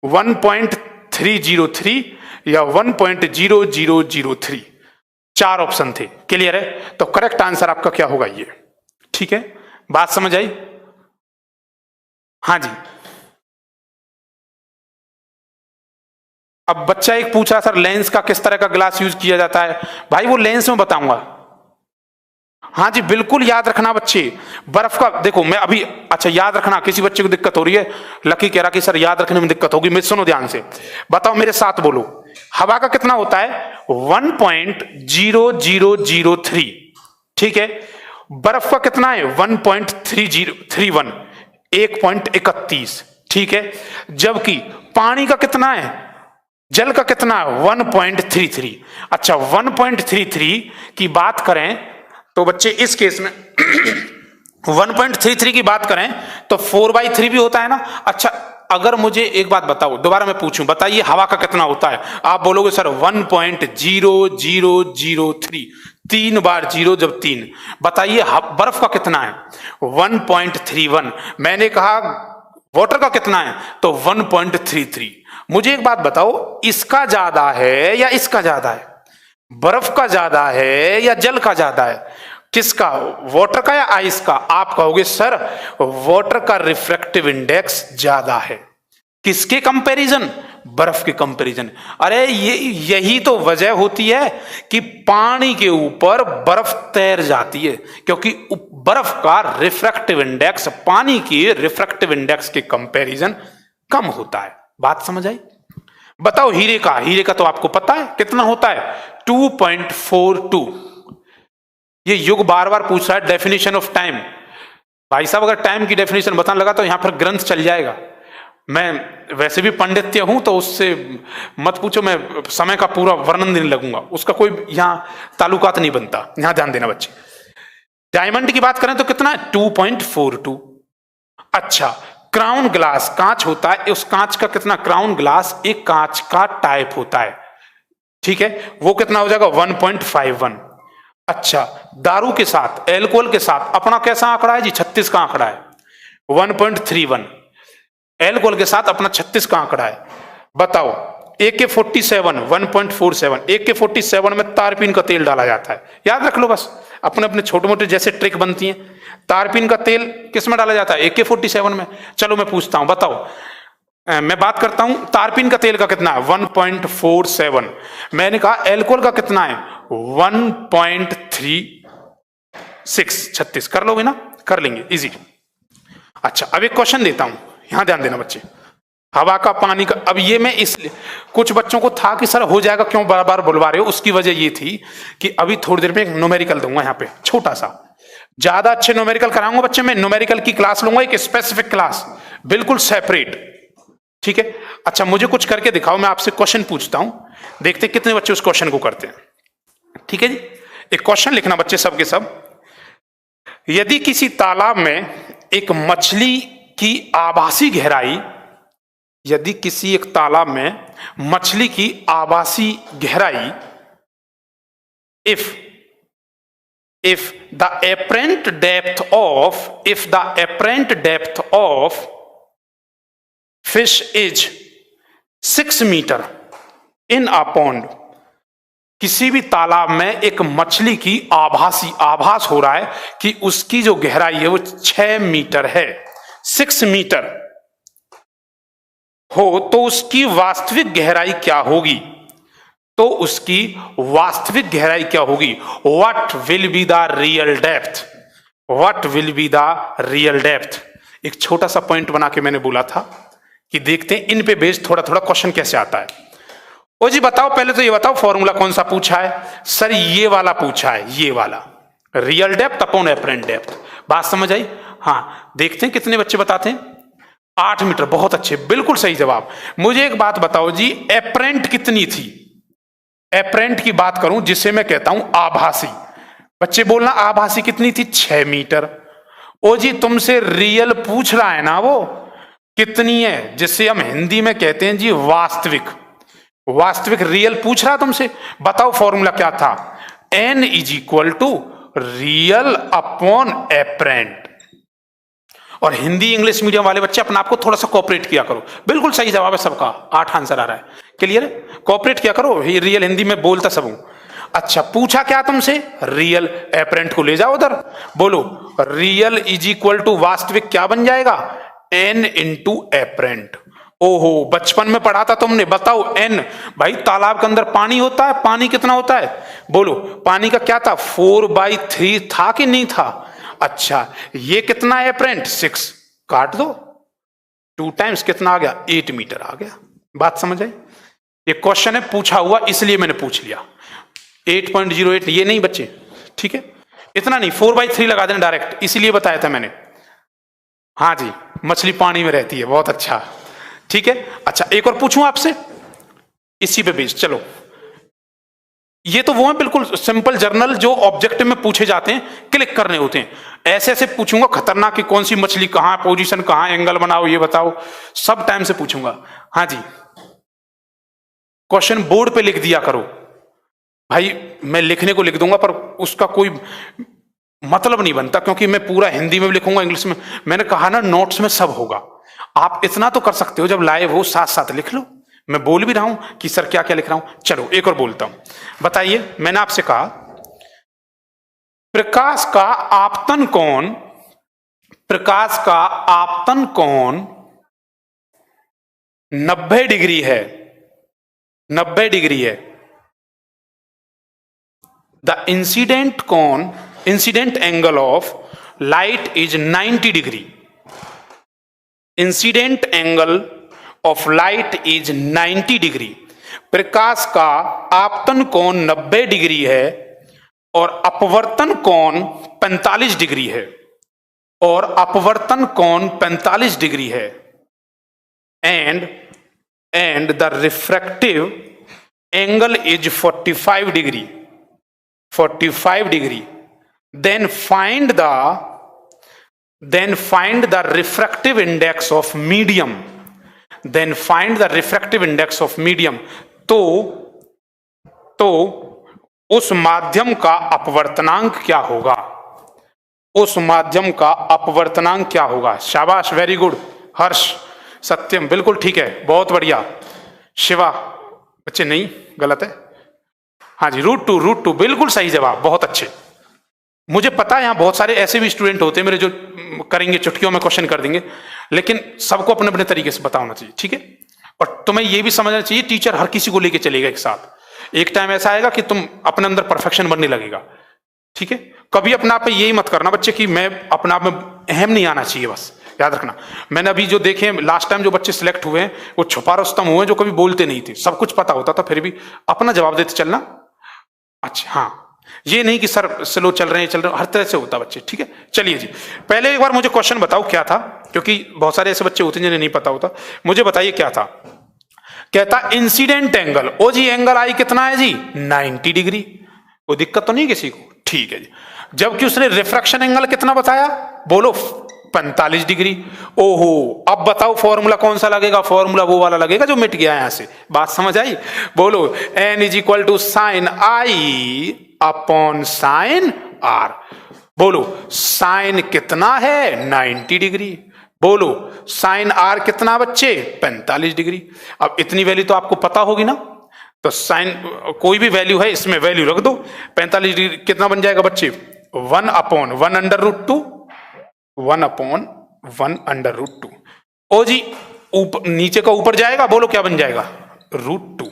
1.303 या 1.0003, 4 ऑप्शन थे। क्लियर है? तो करेक्ट आंसर आपका क्या होगा ये? ठीक है, बात समझ आई? हाँ जी। अब बच्चा एक पूछा सर लेंस का किस तरह का ग्लास यूज किया जाता है, भाई वो लेंस में बताऊंगा। हाँ जी, बिल्कुल याद रखना बच्चे। बर्फ का देखो, मैं अभी, अच्छा याद रखना, किसी बच्चे को दिक्कत हो रही है, लकी कह रहा कि सर याद रखने में दिक्कत होगी, मैं सुनो ध्यान से, बताओ मेरे साथ बोलो। हवा का कितना होता है? 1.0003, ठीक है। बर्फ का कितना है? 1.3031, 1.31, ठीक है। जबकि पानी का कितना है, जल का कितना है? 1.33। अच्छा, 1.33 की बात करें तो बच्चे इस केस में 1.33 की बात करें तो 4/3 भी होता है ना। अच्छा, अगर मुझे एक बात बताओ, दोबारा मैं पूछूं, बताइए हवा का कितना होता है? आप बोलोगे सर 1.0003, 3 बार 0 जब 3। बताइए बर्फ का कितना है? 1.31। मैंने कहा वाटर का कितना है? तो 1.33। मुझे एक बात बताओ, इसका ज्यादा है या इसका ज्यादा है? बर्फ का ज्यादा है या जल का ज्यादा है? किसका? वाटर का या आइस का? आप कहोगे सर वाटर का रिफ्रैक्टिव इंडेक्स ज्यादा है। किसके कंपैरिजन? बर्फ के कंपैरिजन। अरे यही तो वजह होती है कि पानी के ऊपर बर्फ तैर जाती है, क्योंकि बर्फ का रिफ्रैक्टिव इंडेक्स पानी के रिफ्रैक्टिव इंडेक्स के कंपैरिजन कम होता है। बात समझ आई? बताओ हीरे का, हीरे का तो आपको पता है कितना होता है? 2.42। ये युग बार बार पूछ रहा है डेफिनेशन ऑफ टाइम। भाई साहब अगर टाइम की डेफिनेशन बताने लगा तो यहां पर ग्रंथ चल जाएगा। मैं वैसे भी पंडित्य हूं तो उससे मत पूछो, मैं समय का पूरा वर्णन देने लगूंगा, उसका कोई यहां ताल्लुकात नहीं बनता। यहां ध्यान देना बच्चे। डायमंड की बात करें तो कितना है? 2.42। अच्छा, क्राउन ग्लास कांच होता है, उस कांच का कितना, क्राउन ग्लास एक कांच का टाइप होता है, ठीक है, वो कितना हो जाएगा 1.51। अच्छा, दारू के साथ, एल्कोहल के साथ अपना कैसा आंकड़ा है जी, 36 का आंकड़ा है, 1.31। एल्कोहल के साथ अपना 36 का आंकड़ा है। बताओ AK-47 1.47, AK-47 में तारपीन का तेल डाला जाता है, याद रख लो बस, अपने अपने छोटे मोटे जैसे ट्रिक बनती हैं। तारपीन का तेल किस में डाला जाता है, AK-47 में। चलो मैं पूछता हूं, बताओ, मैं बात करता हूं तारपीन का तेल का कितना है, 1.47। मैंने कहा एल्कोहल का कितना है, 1.36। 36 कर लोगे ना, कर लेंगे, इजी। अच्छा, अब एक क्वेश्चन देता हूं, यहां ध्यान देना बच्चे, हवा का, पानी का। अब ये मैं इसलिए, कुछ बच्चों को था कि सर हो जाएगा, क्यों बार बार बुलवा रहे हो, उसकी वजह ये थी कि अभी थोड़ी देर में एक न्यूमेरिकल दूंगा यहाँ पे छोटा सा, ज्यादा अच्छे न्यूमेरिकल कराऊंगा बच्चे, मैं न्यूमेरिकल की क्लास लूंगा, एक स्पेसिफिक क्लास, बिल्कुल सेपरेट, ठीक है। अच्छा, मुझे कुछ करके दिखाओ, मैं आपसे क्वेश्चन पूछता हूं, देखते कितने बच्चे उस क्वेश्चन को करते हैं, ठीक है जी। एक क्वेश्चन लिखना बच्चे सब के सब। यदि किसी तालाब में एक मछली की आभासी गहराई, यदि किसी एक तालाब में मछली की आभासी गहराई, if the apparent depth of fish is 6 metre in a pond, किसी भी तालाब में एक मछली की आभास हो रहा है कि उसकी जो गहराई है वो 6 मीटर है, 6 मीटर हो, तो उसकी वास्तविक गहराई क्या होगी, तो उसकी वास्तविक गहराई क्या होगी, what will be the real depth, what will be the real depth. एक छोटा सा पॉइंट बना के मैंने बोला था कि देखते हैं इन पे बेस्ड थोड़ा थोड़ा क्वेश्चन कैसे आता है। ओ जी बताओ, पहले तो ये बताओ फॉर्मूला कौन सा पूछा है, सर ये वाला पूछा है, ये वाला, real depth upon apparent depth. बात समझ आई, हाँ। देखते हैं कितने बच्चे बताते हैं, 8 मीटर, बहुत अच्छे, बिल्कुल सही जवाब। मुझे एक बात बताओ जी, एपरेंट कितनी थी, एपरेंट की बात करूं जिसे मैं कहता हूं आभासी, बच्चे बोलना आभासी कितनी थी, 6 मीटर। ओ जी तुमसे रियल पूछ रहा है ना, वो कितनी है, जिसे हम हिंदी में कहते हैं जी वास्तविक, वास्तविक रियल पूछ रहा तुमसे। बताओ फॉर्मूला क्या था, N = रियल अपॉन एपरेंट। और हिंदी इंग्लिश मीडियम वाले बच्चे अपने आप को थोड़ा सा कोऑपरेट किया करो, बिल्कुल सही जवाब है सबका, 8 आंसर आ रहा है, क्लियर है, कोऑपरेट किया करो, रियल हिंदी में बोलता सब हूं। अच्छा, पूछा क्या तुमसे, रियल, एपरेंट को ले जाओ उधर, बोलो रियल = वास्तविक क्या बन जाएगा, N × एपरेंट। ओहो, बचपन में पढ़ा था तुमने, बताओ N, भाई तालाब के अंदर पानी होता है, पानी कितना होता है, बोलो पानी का क्या था, 4/3 था कि नहीं था। अच्छा, ये कितना है एपरेंट, 6, काट दो, 2 टाइम्स कितना आ गया, 8 मीटर आ गया। बात समझ आई, ये क्वेश्चन है पूछा हुआ इसलिए मैंने पूछ लिया, 8.08 ये नहीं बच्चे, ठीक है, इतना नहीं, 4/3 लगा देना डायरेक्ट, इसीलिए बताया था मैंने। हाँ जी, मछली पानी में रहती है, बहुत अच्छा, ठीक है। अच्छा, एक और पूछूं आपसे इसी पे बेस्ड, चलो, ये तो वो है बिल्कुल सिंपल जर्नल जो ऑब्जेक्टिव में पूछे जाते हैं, क्लिक करने होते हैं, ऐसे ऐसे पूछूंगा खतरनाक कि कौन सी मछली कहां, पोजीशन कहां, एंगल बनाओ, ये बताओ, सब टाइम से पूछूंगा। हाँ जी, क्वेश्चन बोर्ड पे लिख दिया करो भाई, मैं लिखने को लिख दूंगा पर उसका कोई मतलब नहीं बनता, क्योंकि मैं पूरा हिंदी में भी लिखूंगा, इंग्लिश में, मैंने कहा ना नोट्स में सब होगा। आप इतना तो कर सकते हो, जब लाइव हो साथ साथ लिख लो, मैं बोल भी रहा हूं कि सर क्या क्या लिख रहा हूं। चलो एक और बोलता हूं, बताइए, मैंने आपसे कहा प्रकाश का आपतन कोण, प्रकाश का आपतन कोण 90 डिग्री है, 90 डिग्री है। द इंसिडेंट कोण, incident angle of light is 90 degree, incident angle of light is 90 degree. प्रकाश का आपतन कोण 90 डिग्री है और अपवर्तन कोण 45 डिग्री है, और अपवर्तन कोण 45 डिग्री है। And the refractive angle is 45 degree, 45 degree. Then find then find the refractive index of medium, then find the refractive index of medium. तो उस माध्यम का अपवर्तनांक क्या होगा, उस माध्यम का अपवर्तनांक क्या होगा। शाबाश, वेरी गुड हर्ष, सत्यम, बिल्कुल ठीक है, बहुत बढ़िया। शिवा, बच्चे नहीं, गलत है। हाँ जी, √2 बिल्कुल सही जवाब, बहुत अच्छे। मुझे पता है यहाँ बहुत सारे ऐसे भी स्टूडेंट होते हैं मेरे जो करेंगे, चुटकियों में क्वेश्चन कर देंगे, लेकिन सबको अपने अपने तरीके से पता होना चाहिए, ठीक है। और तुम्हें ये भी समझना चाहिए टीचर हर किसी को लेके चलेगा एक साथ। एक टाइम ऐसा आएगा कि तुम अपने अंदर परफेक्शन बनने लगेगा, ठीक है। कभी अपने आप पे यही मत करना बच्चे कि मैं अपने आप में अहम नहीं आना चाहिए, बस याद रखना। मैंने अभी जो देखे लास्ट टाइम जो बच्चे सिलेक्ट हुए हैं वो छुपा रुस्तम हुए, जो कभी बोलते नहीं थे, सब कुछ पता होता था, फिर भी अपना जवाब देते चलना। अच्छा हाँ, ये नहीं कि सर स्लो चल रहे हैं, हर तरह से होता बच्चे, ठीक है। चलिए जी, पहले एक बार मुझे क्वेश्चन बताओ क्या था, क्योंकि बहुत सारे ऐसे बच्चे होते हैं जिन्हें नहीं पता होता। मुझे बताइए क्या था। कहता इंसिडेंट एंगल, ओ जी एंगल आई कितना है जी, 90 डिग्री। कोई दिक्कत तो नहीं किसी को, ठीक है जी। जबकि उसने रिफ्रैक्शन एंगल कितना बताया, बोलो 45 डिग्री। ओहो, अब बताओ फॉर्मूला कौन सा लगेगा, फॉर्मूला वो वाला लगेगा जो मिट गया यहां से। बात समझ आई, बोलो n = sin I upon sin R। बोलो साइन कितना है, 90 डिग्री। बोलो साइन R कितना बच्चे, 45 डिग्री। अब इतनी वैल्यू तो आपको पता होगी ना, तो साइन कोई भी वैल्यू है इसमें वैल्यू रख दो। 45 डिग्री कितना बन जाएगा बच्चे, 1/1/√2, 1/1/√2। ओ जी ऊपर नीचे का ऊपर जाएगा, बोलो क्या बन जाएगा, √2।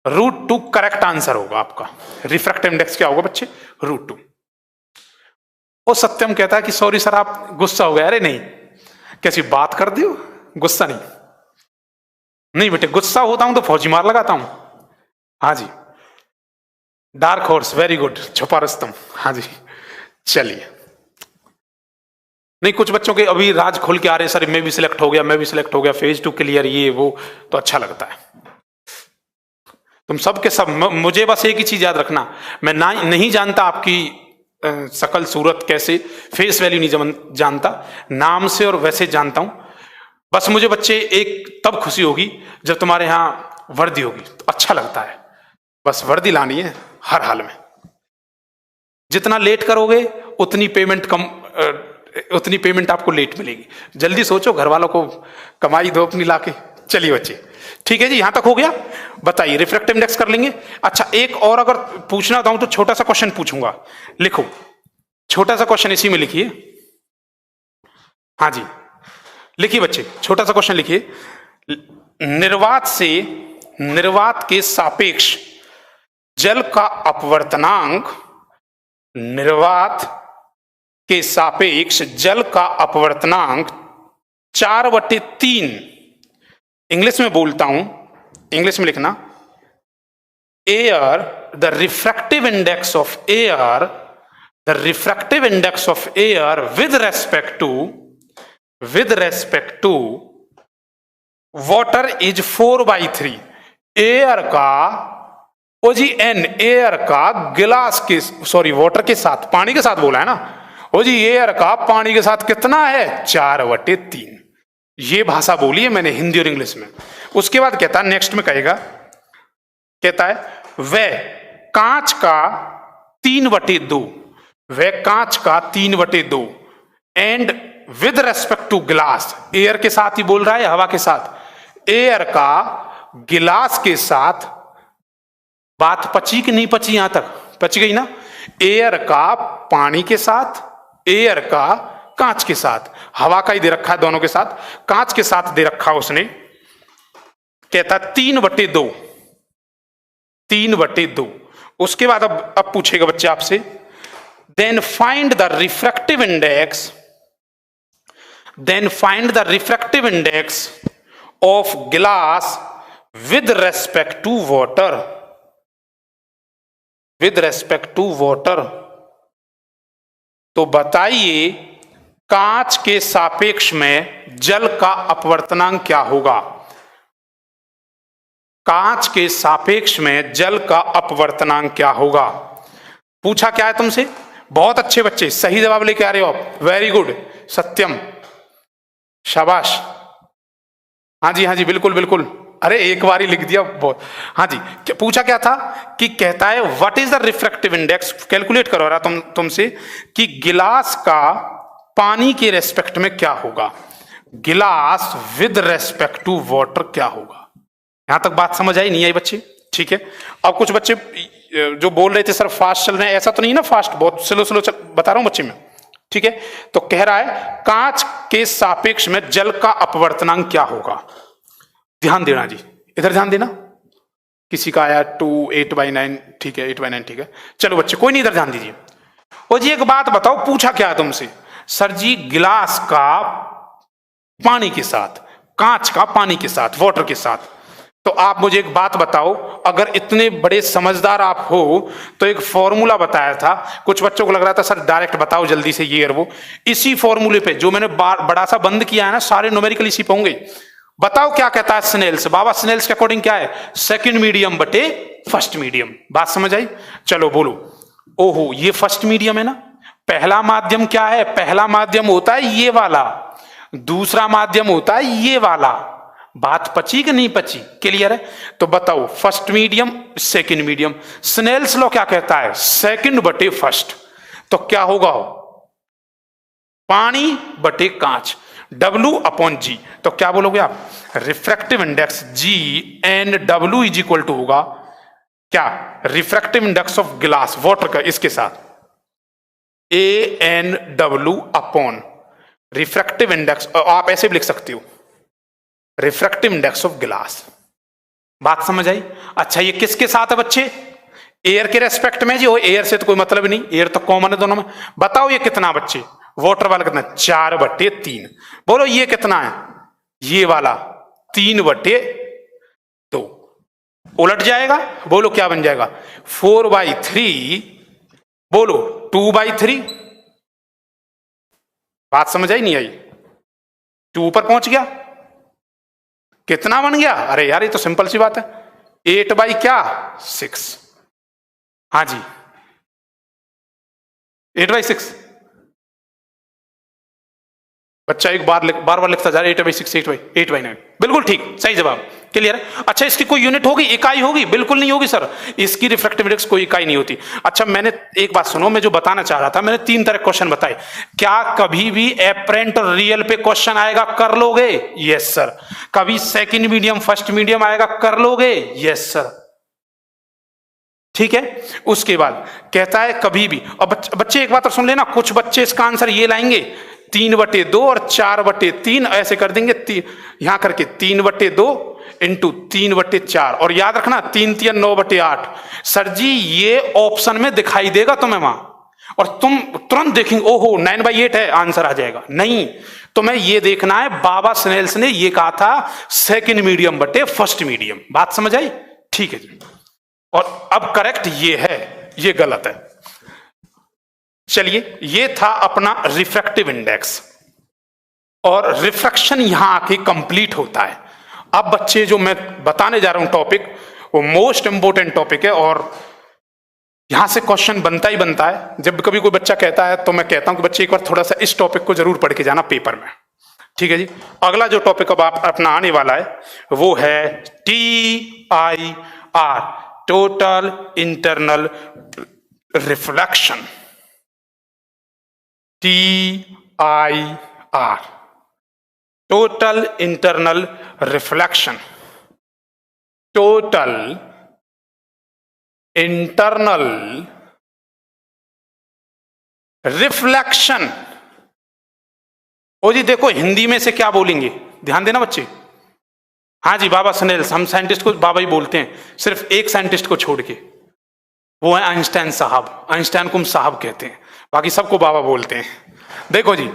√2 करेक्ट आंसर होगा आपका। रिफ्रैक्टिव इंडेक्स क्या होगा बच्चे, √2। ओ सत्यम कहता है कि सॉरी सर आप गुस्सा हो गए। अरे नहीं, कैसी बात कर दी हो, गुस्सा नहीं, नहीं बेटे, गुस्सा होता हूं तो फौजी मार लगाता हूं। हाँ जी, डार्क हॉर्स, वेरी गुड, छुपा रुस्तम, हाँ जी। चलिए, नहीं कुछ बच्चों के अभी राज खोल के आ रहे हैं, सर मैं भी सिलेक्ट हो गया, मैं भी सिलेक्ट हो गया, फेज 2 क्लियर, ये वो, तो अच्छा लगता है। तुम सब के सब, मुझे बस एक ही चीज याद रखना, मैं नहीं जानता आपकी शकल सूरत कैसे, फेस वैल्यू नहीं जानता, नाम से और वैसे जानता हूं। बस मुझे बच्चे एक तब खुशी होगी जब तुम्हारे यहाँ वर्दी होगी, तो अच्छा लगता है। बस वर्दी लानी है हर हाल में। जितना लेट करोगे उतनी पेमेंट आपको लेट मिलेगी। जल्दी सोचो, घर वालों को कमाई दो अपनी लाके। चलिए बच्चे, ठीक है जी, यहां तक हो गया। बताइए, रिफ्रैक्टिव इंडेक्स कर लेंगे। अच्छा, एक और अगर पूछना चाहूं तो छोटा सा क्वेश्चन पूछूंगा, लिखो, छोटा सा क्वेश्चन इसी में लिखिए। हाँ जी, लिखिए बच्चे, छोटा सा क्वेश्चन लिखिए। निर्वात के सापेक्ष जल का अपवर्तनांक, निर्वात के सापेक्ष जल का अपवर्तनांक 4/3, इंग्लिश में बोलता हूं, इंग्लिश में लिखना, air, the refractive index of air, the refractive index of air with respect to water is 4/3। Air का, ओ जी एन, एयर का गिलास के, सॉरी वाटर के साथ, पानी के साथ बोला है ना, ओ जी एयर का पानी के साथ कितना है, 4/3। ये भाषा बोली है मैंने हिंदी और इंग्लिश में। उसके बाद कहता है, नेक्स्ट में कहेगा, कहता है वह कांच का 3/2, वह कांच का 3/2 and with respect to glass, air के साथ ही बोल रहा है, हवा के साथ, एयर का गिलास के साथ। बात पची कि नहीं पची, यहां तक पच गई ना। एयर का पानी के साथ, एयर का कांच के साथ, हवा का ही दे रखा है दोनों के साथ, कांच के साथ दे रखा उसने। कहता 3/2, 3/2। उसके बाद अब पूछेगा बच्चे आपसे, then find the refractive index of glass with respect to water, with respect to water. तो बताइए कांच के सापेक्ष में जल का अपवर्तनांक क्या होगा, कांच के सापेक्ष में जल का अपवर्तनांक क्या होगा। पूछा क्या है तुमसे, बहुत अच्छे बच्चे, सही जवाब लेके आ रहे हो आप, वेरी गुड। सत्यम, शाबाश। हाँ जी बिल्कुल बिल्कुल, अरे एक बार ही लिख दिया बहुत। हाँ जी, पूछा क्या था कि कहता है what is the refractive index, calculate करो रहा तुमसे कि गिलास का पानी के रेस्पेक्ट में क्या होगा, गिलास विद रेस्पेक्ट टू वाटर क्या होगा। यहां तक बात समझ आई नहीं आई बच्चे? ठीक है। अब कुछ बच्चे जो बोल रहे थे सर फास्ट चल रहे हैं, ऐसा तो नहीं ना, फास्ट बहुत स्लो स्लो बता रहा हूं बच्चे में। ठीक है, तो कह रहा है कांच के सापेक्ष में जल का अपवर्तनांक क्या होगा। ध्यान देना जी, इधर ध्यान देना। किसी का आया 2/8/9, ठीक है 8/9, ठीक है। चलो बच्चे कोई नहीं, इधर ध्यान दीजिए। और जी एक बात बताओ, पूछा क्या है तुमसे, सर जी गिलास का पानी के साथ, कांच का पानी के साथ, वाटर के साथ। तो आप मुझे एक बात बताओ, अगर इतने बड़े समझदार आप हो तो एक फॉर्मूला बताया था, कुछ बच्चों को लग रहा था सर डायरेक्ट बताओ जल्दी से ये और वो, इसी फॉर्मूले पे जो मैंने बड़ा सा बंद किया है ना, सारे न्यूमेरिकल इसी पे होंगे। बताओ क्या कहता है स्नेल्स, बाबा स्नेल्स के अकॉर्डिंग क्या है, सेकंड मीडियम बटे फर्स्ट मीडियम। बात समझ आई? चलो बोलो। ओहो ये फर्स्ट मीडियम है ना। पहला माध्यम क्या है, पहला माध्यम होता है ये वाला, दूसरा माध्यम होता है ये वाला। बात पची कि नहीं पची? क्लियर है? तो बताओ first medium second medium, Snell's law क्या कहता है, सेकंड बटे फर्स्ट। तो क्या होगा, पानी बटे कांच, W/G। तो क्या बोलोगे आप, refractive index G and W is equal to होगा क्या, रिफ्रैक्टिव इंडेक्स ऑफ गिलास वाटर का, इसके साथ ANW अपॉन रिफ्रैक्टिव इंडेक्स, आप ऐसे भी लिख सकते हो रिफ्रैक्टिव इंडेक्स ऑफ गिलास। बात समझ आई? अच्छा ये किसके साथ है बच्चे, एयर के रेस्पेक्ट में जी, हो एयर से तो कोई मतलब नहीं, एयर तो कॉमन है दोनों में। बताओ ये कितना बच्चे, वाटर वाला कितना, 4/3। बोलो ये कितना है, ये वाला 3/2। उलट जाएगा, बोलो क्या बन जाएगा, 4/3। बोलो 2/3। बात समझ आई नहीं आई? 2 पर पहुंच गया, कितना बन गया, अरे यार ये तो सिंपल सी बात है, 8/6। हाँ जी 8/6। बच्चा एक बार बार लिखता जा रहा है 8/6 8/9, बिल्कुल ठीक, सही जवाब। क्लियर है? अच्छा इसकी कोई यूनिट होगी, इकाई होगी? बिल्कुल नहीं होगी सर, इसकी रिफ्रैक्टिव इंडेक्स कोई इकाई नहीं होती। अच्छा मैंने एक बात सुनो, मैं जो बताना चाह रहा था, मैंने 3 तरह क्वेश्चन बताए, क्या कभी भी एपरेंट और रियल पे क्वेश्चन आएगा, कर लोगे? Yes sir. कभी सेकंड मीडियम फर्स्ट मीडियम आएगा, कर लोगे? Yes sir. ठीक है, उसके बाद कहता है कभी भी, और बच्चे एक बात और सुन लेना, कुछ बच्चे इसका आंसर ये लाएंगे 3/2 और 4/3 ऐसे कर देंगे, यहां करके 3/2 इंटू 3/4, और याद रखना 3×3 9/8। सर जी ये ऑप्शन में दिखाई देगा तुम्हें वहां, और तुम तुरंत देखेंगे ओहो 9/8 है, आंसर आ जाएगा। नहीं, तुम्हें ये देखना है बाबा स्नेल्स ने ये कहा था सेकंड मीडियम बटे फर्स्ट मीडियम। बात समझ आई? ठीक है जी। और अब करेक्ट ये है, ये गलत है। चलिए ये था अपना रिफ्रैक्टिव इंडेक्स, और रिफ्रैक्शन यहां आके कंप्लीट होता है। अब बच्चे जो मैं बताने जा रहा हूं टॉपिक, वो मोस्ट इंपोर्टेंट टॉपिक है, और यहां से क्वेश्चन बनता ही बनता है। जब कभी कोई बच्चा कहता है तो मैं कहता हूं कि बच्चे एक बार थोड़ा सा इस टॉपिक को जरूर पढ़ के जाना पेपर में। ठीक है जी। अगला जो टॉपिक अब आप अपना आने वाला है वो है TIR, total internal reflection. TIR, total internal reflection, total internal reflection. ओ जी देखो हिंदी में से क्या बोलेंगे, ध्यान देना बच्चे। हाँ जी बाबा स्नेल्स, हम साइंटिस्ट को बाबा ही बोलते हैं, सिर्फ एक साइंटिस्ट को छोड़ के, वो है आइंस्टाइन साहब। आइंस्टाइन को हम साहब कहते हैं, बाकी सबको बाबा बोलते हैं। देखो जी,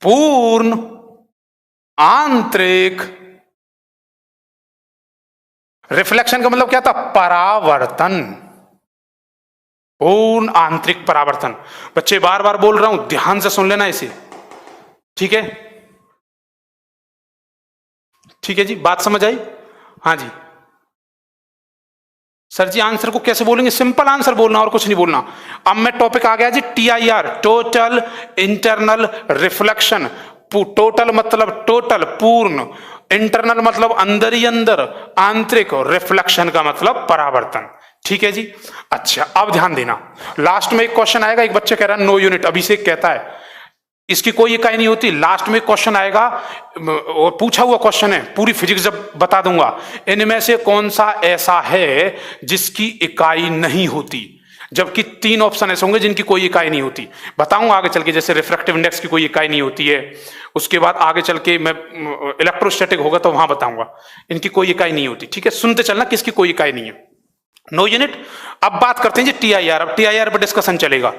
पूर्ण आंतरिक रिफ्लेक्शन का मतलब क्या था, परावर्तन, पूर्ण आंतरिक परावर्तन। बच्चे बार बार बोल रहा हूं, ध्यान से सुन लेना इसे। ठीक है, ठीक है जी, बात समझ आई? हाँ जी सर जी आंसर को कैसे बोलेंगे? सिंपल आंसर बोलना और कुछ नहीं बोलना। अब मैं टॉपिक आ गया जी TIR, total internal reflection. Total मतलब टोटल, पूर्ण, इंटरनल मतलब अंदर ही अंदर, आंतरिक, और रिफ्लेक्शन का मतलब परावर्तन। ठीक है जी। अच्छा अब ध्यान देना, लास्ट में एक क्वेश्चन आएगा, एक बच्चे कह रहा है नो यूनिट, अभिषेक कहता है इसकी कोई इकाई नहीं होती। लास्ट में क्वेश्चन आएगा, और पूछा हुआ क्वेश्चन है, पूरी फिजिक्स जब बता दूंगा, इनमें से कौन सा ऐसा है जिसकी इकाई नहीं होती, जबकि 3 ऑप्शन ऐसे होंगे जिनकी कोई इकाई नहीं होती। बताऊंगा आगे चल के, जैसे रिफ्रैक्टिव इंडेक्स की कोई इकाई नहीं होती है, उसके बाद आगे चल के मैं इलेक्ट्रोस्टैटिक होगा तो वहां बताऊंगा, इनकी कोई इकाई नहीं होती। ठीक है, सुनते चलना किसकी कोई इकाई नहीं है। No unit. अब बात करते हैं जी TIR। अब TIR पर डिस्कशन चलेगा।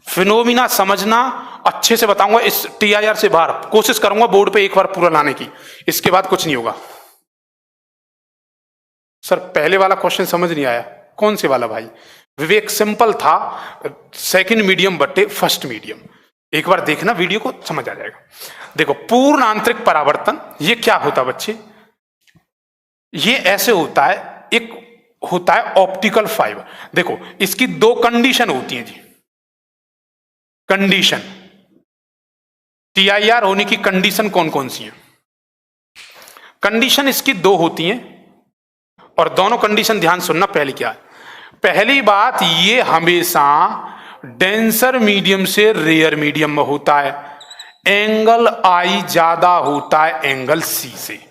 फिनोमिना समझना अच्छे से बताऊंगा, इस TIR से बाहर कोशिश करूंगा बोर्ड पे एक बार पूरा लाने की, इसके बाद कुछ नहीं होगा। सर पहले वाला क्वेश्चन समझ नहीं आया, कौन से वाला भाई? विवेक सिंपल था, सेकंड मीडियम बट्टे फर्स्ट मीडियम। एक बार देखना वीडियो को, समझ आ जाएगा। देखो पूर्ण आंतरिक परावर्तन ये क्या होता बच्चे? ये ऐसे होता है, एक होता है ऑप्टिकल फाइबर। देखो इसकी 2 कंडीशन होती हैं जी। कंडीशन TIR होने की कंडीशन कौन कौन सी है? कंडीशन इसकी 2 होती हैं, और दोनों कंडीशन ध्यान सुनना। पहली क्या है? पहली बात, ये हमेशा डेंसर मीडियम से रेयर मीडियम में होता है। एंगल I ज्यादा होता है एंगल C से।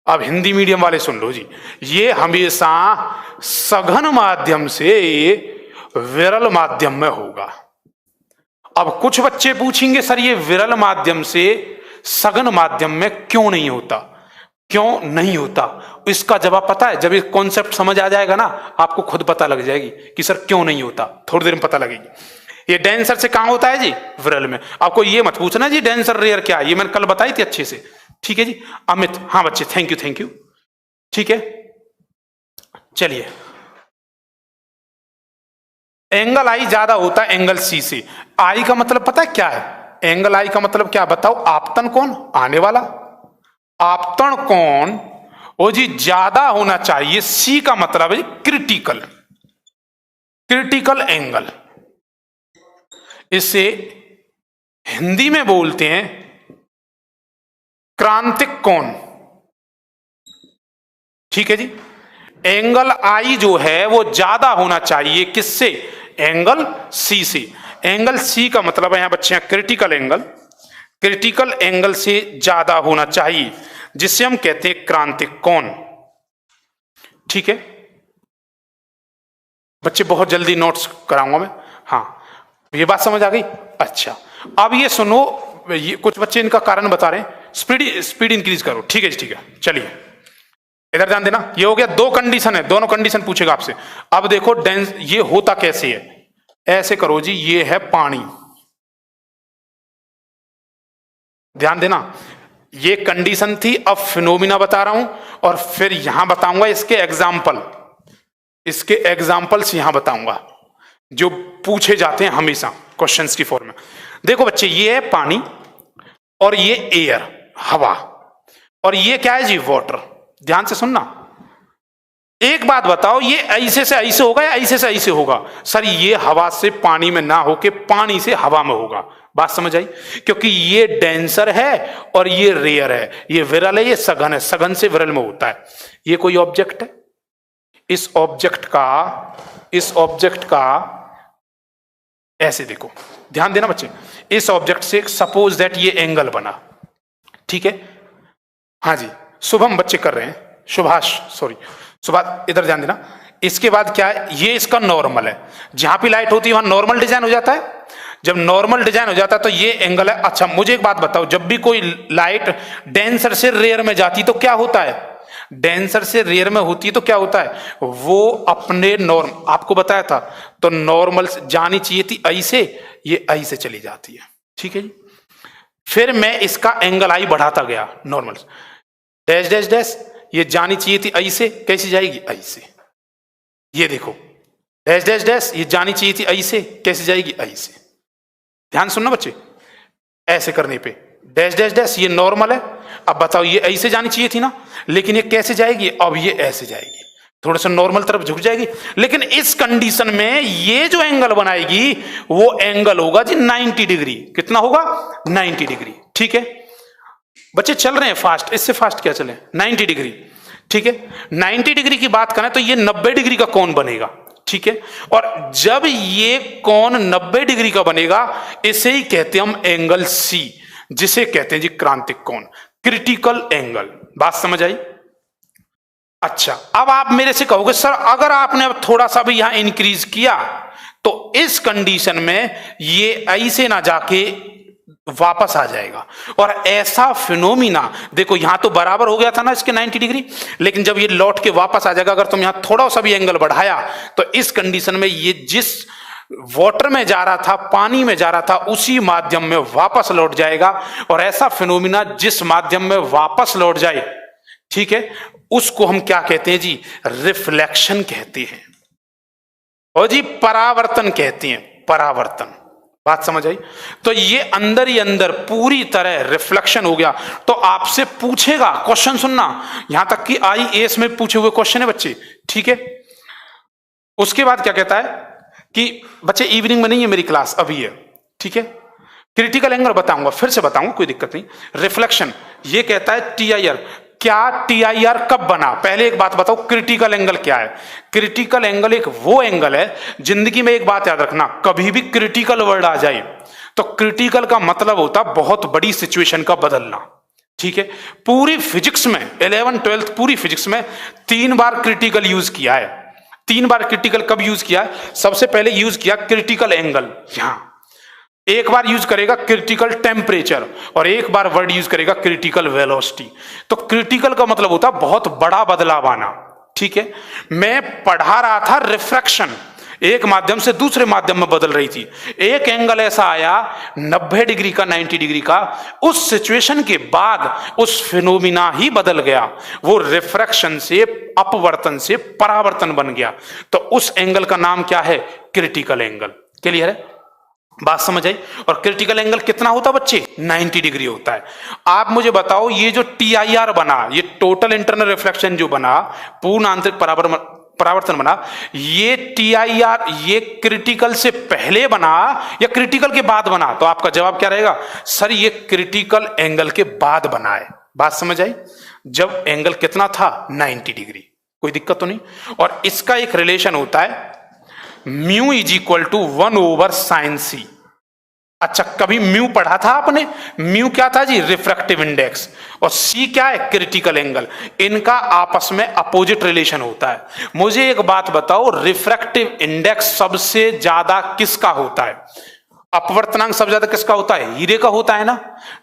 अब हिंदी मीडियम वाले सुन लो जी, ये हमेशा सघन माध्यम से विरल माध्यम में होगा। अब कुछ बच्चे पूछेंगे सर ये विरल माध्यम से सघन माध्यम में क्यों नहीं होता? क्यों नहीं होता इसका जवाब पता है? जब ये कॉन्सेप्ट समझ आ जाएगा ना, आपको खुद पता लग जाएगी कि सर क्यों नहीं होता, थोड़ी देर में पता लगेगी। ये डेंसर से कहां होता है जी? विरल में। आपको ये मत पूछना जी डेंसर रेयर क्या है, ये मैंने कल बताई थी अच्छे से। ठीक है जी। अमित, हाँ बच्चे, थैंक यू थैंक यू। ठीक है चलिए, एंगल I ज्यादा होता है एंगल C से। I का मतलब पता है क्या है? एंगल I का मतलब क्या बताओ? आपतन कोण, आने वाला आपतन कोण, वो जी ज्यादा होना चाहिए। C का मतलब है क्रिटिकल, क्रिटिकल एंगल। इसे हिंदी में बोलते हैं क्रांतिक कोण। ठीक है जी। एंगल I जो है वो ज्यादा होना चाहिए किससे? एंगल C से। एंगल C का मतलब है यहां बच्चे क्रिटिकल एंगल, क्रिटिकल एंगल से ज्यादा होना चाहिए, जिसे हम कहते हैं क्रांतिक कोण। ठीक है बच्चे, बहुत जल्दी नोट्स कराऊंगा मैं। हाँ ये बात समझ आ गई? अच्छा अब ये सुनो, ये कुछ बच्चे इनका कारण बता रहे हैं, स्पीड इंक्रीज करो। ठीक है जी, ठीक है चलिए इधर ध्यान देना। ये हो गया, 2 कंडीशन है, दोनों कंडीशन पूछेगा आपसे। अब देखो डेंस ये होता कैसे है, ऐसे करो जी, ये है पानी, ध्यान देना, ये कंडीशन थी। अब फिनोमिना बता रहा हूं, और फिर यहां बताऊंगा इसके एग्जाम्पल, इसके एग्जाम्पल्स यहां बताऊंगा जो पूछे जाते हैं हमेशा क्वेश्चंस की फॉर्म में। देखो बच्चे, ये है पानी, और ये एयर, हवा, और ये क्या है जी? वाटर। ध्यान से सुनना, एक बात बताओ, ये ऐसे से ऐसे होगा या ऐसे से ऐसे होगा? सर ये हवा से पानी में ना होके पानी से हवा में होगा। बात समझ आई? क्योंकि ये डेंसर है और ये रेयर है, ये विरल है, ये सघन है, सघन से विरल में होता है। ये कोई ऑब्जेक्ट है, इस ऑब्जेक्ट का ऐसे देखो, ध्यान देना बच्चे, इस ऑब्जेक्ट से सपोज दैट ये एंगल बना। ठीक है, हाँ जी, शुभम बच्चे कर रहे हैं, सुभाष इधर ध्यान देना। इसके बाद क्या है? ये इसका नॉर्मल है, जहां भी लाइट होती है वहां नॉर्मल डिजाइन हो जाता है। जब नॉर्मल डिजाइन हो जाता है तो ये एंगल है। अच्छा मुझे एक बात बताओ, जब भी कोई लाइट डेंसर से रेयर में जाती तो क्या होता है? डेंसर से रेयर में होती है तो क्या होता है? वो अपने नॉर्म, आपको बताया था, तो नॉर्मल जानी चाहिए थी ऐसे, ये ऐसे चली जाती है। ठीक है जी। फिर मैं इसका एंगल I बढ़ाता गया, नॉर्मल डैश डैश डैश, ये जानी चाहिए थी ऐसे, कैसे जाएगी? ऐसे। ये देखो डैश डैश डैश, ये जानी चाहिए थी ऐसे, कैसे जाएगी? ऐसे। ध्यान सुनना बच्चे, ऐसे करने पे डैश डैश डैश, ये नॉर्मल है। अब बताओ, ये ऐसे जानी चाहिए थी ना, लेकिन ये कैसे जाएगी? अब ये ऐसे जाएगी। थोड़ा सा नॉर्मल तरफ झुक जाएगी। लेकिन इस कंडीशन में ये जो एंगल बनाएगी वो एंगल होगा जी 90 डिग्री। कितना होगा? 90 डिग्री। ठीक है बच्चे, चल रहे हैं फास्ट, इससे फास्ट क्या चले, 90 डिग्री। ठीक है 90 डिग्री की बात करें तो ये 90 डिग्री का कोण बनेगा। ठीक है, और जब ये कोण 90 डिग्री का बनेगा इसे ही कहते हैं हम एंगल सी, जिसे कहते हैं जी क्रांतिक कोण, क्रिटिकल एंगल। बात समझ आई? अच्छा, अब आप मेरे से कहोगे सर अगर आपने अब थोड़ा सा भी यहां इंक्रीज किया तो इस कंडीशन में ये ऐसे ना जाके वापस आ जाएगा। और ऐसा फिनोमिना, देखो यहां तो बराबर हो गया था ना इसके 90 डिग्री, लेकिन जब ये लौट के वापस आ जाएगा, अगर तुम यहां थोड़ा सा भी एंगल बढ़ाया तो इस कंडीशन में ये जिस वाटर में जा रहा था, पानी में जा रहा था, उसी माध्यम में वापस लौट जाएगा। और ऐसा फिनोमिना जिस माध्यम में वापस लौट जाए, ठीक है, उसको हम क्या कहते हैं जी? रिफ्लेक्शन कहते हैं, और जी परावर्तन कहते हैं, परावर्तन। बात समझ आई? तो ये अंदर ही अंदर पूरी तरह रिफ्लेक्शन हो गया। तो आपसे पूछेगा क्वेश्चन, सुनना, यहां तक कि आईएएस में पूछे हुए क्वेश्चन है बच्चे। ठीक है, उसके बाद क्या कहता है कि बच्चे इवनिंग में नहीं है मेरी क्लास, अभी है। ठीक है, क्रिटिकल एंगल बताऊंगा, फिर से बताऊंगा, कोई दिक्कत नहीं। रिफ्लेक्शन, ये कहता है टीआईआर। क्या टीआईआर कब बना? पहले एक बात बताओ, क्रिटिकल एंगल क्या है? क्रिटिकल एंगल एक वो एंगल है, जिंदगी में एक बात याद रखना, कभी भी क्रिटिकल वर्ड आ जाए तो क्रिटिकल का मतलब होता बहुत बड़ी सिचुएशन का बदलना। ठीक है, पूरी फिजिक्स में 11 12 पूरी फिजिक्स में 3 बार क्रिटिकल यूज किया है। 3 बार क्रिटिकल कब यूज किया है? सबसे पहले यूज किया क्रिटिकल एंगल, यहां एक बार यूज करेगा क्रिटिकल टेम्परेचर, और एक बार वर्ड यूज करेगा क्रिटिकल वेलोसिटी। तो क्रिटिकल का मतलब होता है बहुत बड़ा बदलाव आना। ठीक है, मैं पढ़ा रहा था रिफ्रैक्शन, एक माध्यम से दूसरे माध्यम में बदल रही थी, एक एंगल ऐसा आया 90 डिग्री का, 90 डिग्री का, उस सिचुएशन के बाद उस फिनोमिना ही बदल गया, वो रिफ्रैक्शन से, अपवर्तन से परावर्तन बन गया। तो उस एंगल का नाम क्या है? Critical angle. क्लियर है? बात समझ आई? और क्रिटिकल एंगल कितना होता है बच्चे? 90 डिग्री होता है। आप मुझे बताओ, ये जो टीआईआर बना, ये टोटल इंटरनल रिफ्लेक्शन जो बना, पूर्ण आंतरिक परावर्तन बना, ये टीआईआर ये क्रिटिकल से पहले बना या क्रिटिकल के बाद बना? तो आपका जवाब क्या रहेगा? सर ये क्रिटिकल एंगल के बाद बना है। बात समझ आई? जब एंगल कितना था? 90 डिग्री। कोई दिक्कत तो नहीं? और इसका एक रिलेशन होता है mu is equal to 1/sin c। अच्छा, कभी म्यू पढ़ा था आपने? म्यू क्या था जी? Refractive index. और सी क्या है? Critical angle. इनका आपस में अपोजिट रिलेशन होता है। मुझे एक बात बताओ, रिफ्रैक्टिव इंडेक्स सबसे ज्यादा किसका होता है? अपवर्तनांक सबसे ज्यादा किसका होता है? हीरे का होता है ना।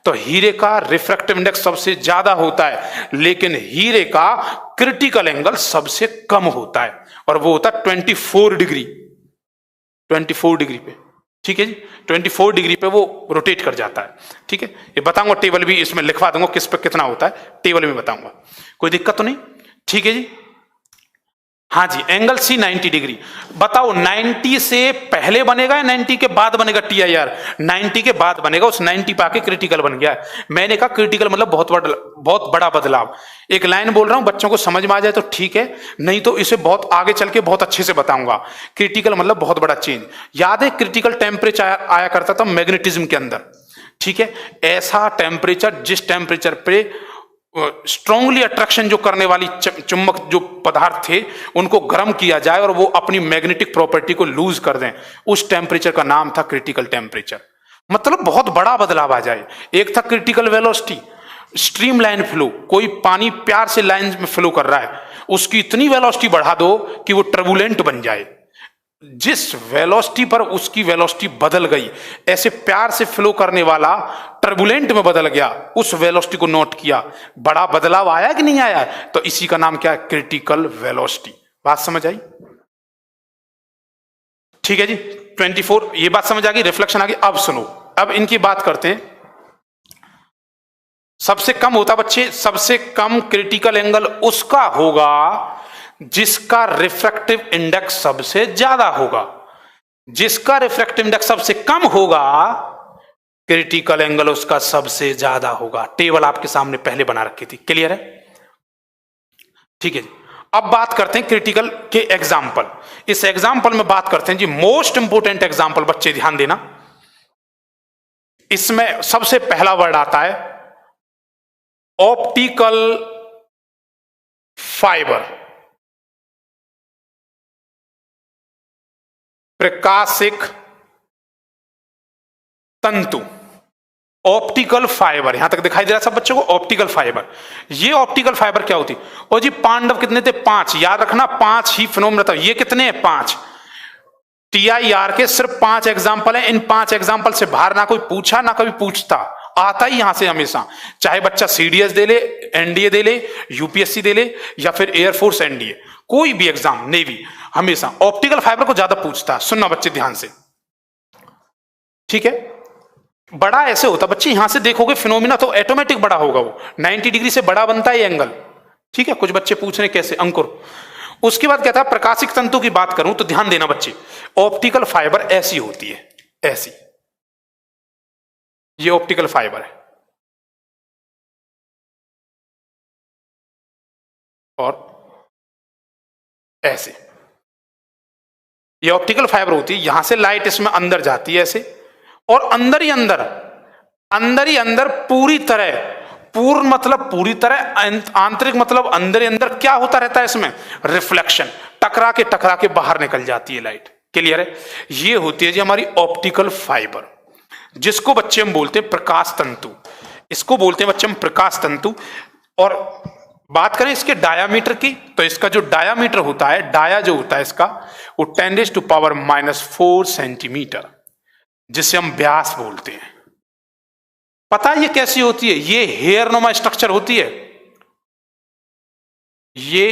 तो हीरे का रिफ्रैक्टिव इंडेक्स सबसे ज्यादा होता है, लेकिन हीरे का क्रिटिकल एंगल सबसे कम होता है, और वो होता है 24 डिग्री। 24 डिग्री पे। ठीक है जी, 24 डिग्री पे वो रोटेट कर जाता है। ठीक है, ये बताऊंगा, टेबल भी इसमें लिखवा दूंगा किस पे कितना होता है, टेबल में बताऊंगा। कोई दिक्कत तो नहीं? ठीक है जी, हाँ जी, एंगल सी 90 डिग्री। बताओ 90 से पहले बनेगा या 90 के बाद बनेगा टीआईआर? 90 के बाद बनेगा, उस 90 पे आके क्रिटिकल बन गया है। मैंने कहा क्रिटिकल मतलब बहुत बड़ा बदलाव। एक लाइन बोल रहा हूं, बच्चों को समझ में आ जाए तो ठीक है, नहीं तो इसे बहुत आगे चल के बहुत अच्छे से बताऊंगा। क्रिटिकल मतलब बहुत बड़ा चेंज। याद है क्रिटिकल टेम्परेचर आया करता था मैग्नेटिज्म के अंदर। ठीक है, ऐसा टेम्परेचर जिस टेम्परेचर पे स्ट्रांगली अट्रैक्शन जो करने वाली चुंबक जो पदार्थ थे उनको गर्म किया जाए और वो अपनी मैग्नेटिक प्रॉपर्टी को लूज कर दें, उस टेम्परेचर का नाम था क्रिटिकल टेम्परेचर। मतलब बहुत बड़ा बदलाव आ जाए। एक था critical velocity, stream line flow, कोई पानी प्यार से लाइन में फ्लो कर रहा है, उसकी इतनी वेलोसिटी बढ़ा दो कि वो टर्बुलेंट बन जाए। जिस वेलोसिटी पर उसकी वेलोसिटी बदल गई, ऐसे प्यार से फ्लो करने वाला टर्बुलेंट में बदल गया, उस वेलोसिटी को नोट किया, बड़ा बदलाव आया कि नहीं आया? तो इसी का नाम क्या है? Critical velocity. बात समझ आई? ठीक है जी, 24 ये बात समझ आ गई, रिफ्लेक्शन आ गई। अब सुनो, अब इनकी बात करते हैं। सबसे कम होता बच्चे, सबसे कम क्रिटिकल एंगल उसका होगा जिसका रिफ्रैक्टिव इंडेक्स सबसे ज्यादा होगा। जिसका रिफ्रैक्टिव इंडेक्स सबसे कम होगा, क्रिटिकल एंगल उसका सबसे ज्यादा होगा। टेबल आपके सामने पहले बना रखी थी। क्लियर है? ठीक है जी, अब बात करते हैं क्रिटिकल के एग्जाम्पल। इस एग्जाम्पल में बात करते हैं जी, मोस्ट इंपोर्टेंट एग्जाम्पल, बच्चे ध्यान देना। इसमें सबसे पहला वर्ड आता है ऑप्टिकल फाइबर, प्रकाशिक तंतु। ऑप्टिकल फाइबर, यहां तक दिखाई दे रहा है सब बच्चों को? ऑप्टिकल फाइबर, ये ऑप्टिकल फाइबर क्या होती? और जी पांडव कितने थे? 5। याद रखना 5 ही फिनोमेना था। ये कितने हैं? 5। TIR के सिर्फ 5 एग्जाम्पल है। इन 5 एग्जाम्पल से बाहर ना कोई पूछा ना कभी पूछता, आता ही यहां से हमेशा। चाहे बच्चा CDS दे ले, NDA दे ले, UPSC दे ले, या फिर एयरफोर्स NDA, कोई भी एग्जाम, नेवी, हमेशा ऑप्टिकल फाइबर को ज्यादा पूछता। सुनना बच्चे ध्यान से, ठीक है? बड़ा ऐसे होता बच्चे, यहां से देखोगे फिनोमिना तो ऑटोमेटिक बड़ा होगा, वो 90 डिग्री से बड़ा बनता है एंगल, ठीक है? कुछ बच्चे पूछ रहे कैसे, अंकुर। उसके बाद कहता है प्रकाशिक तंतु की बात करूं तो ध्यान देना बच्चे, ऑप्टिकल फाइबर ऐसी होती है, ऐसी, ये ऑप्टिकल फाइबर है। और ऐसे ये ऑप्टिकल फाइबर होती है। यहां से लाइट इसमें अंदर जाती है ऐसे, और अंदर ही अंदर, अंदर ही अंदर पूरी तरह, पूर्ण मतलब पूरी तरह, आंतरिक मतलब अंदर ही अंदर क्या होता रहता है इसमें? रिफ्लेक्शन, टकरा के बाहर निकल जाती है लाइट। क्लियर है? ये होती है जी हमारी ऑप्टिकल फाइबर, जिसको बच्चे हम बोलते हैं प्रकाश तंतु। इसको बोलते हैं बच्चे हम प्रकाश तंतु। और बात करें इसके डायामीटर की, तो इसका जो डायामीटर होता है, डाया जो होता है इसका, वो 10⁻⁻⁴ सेंटीमीटर, जिसे हम व्यास बोलते हैं। पता है ये कैसी होती है? ये हेयर नुमा स्ट्रक्चर होती है, ये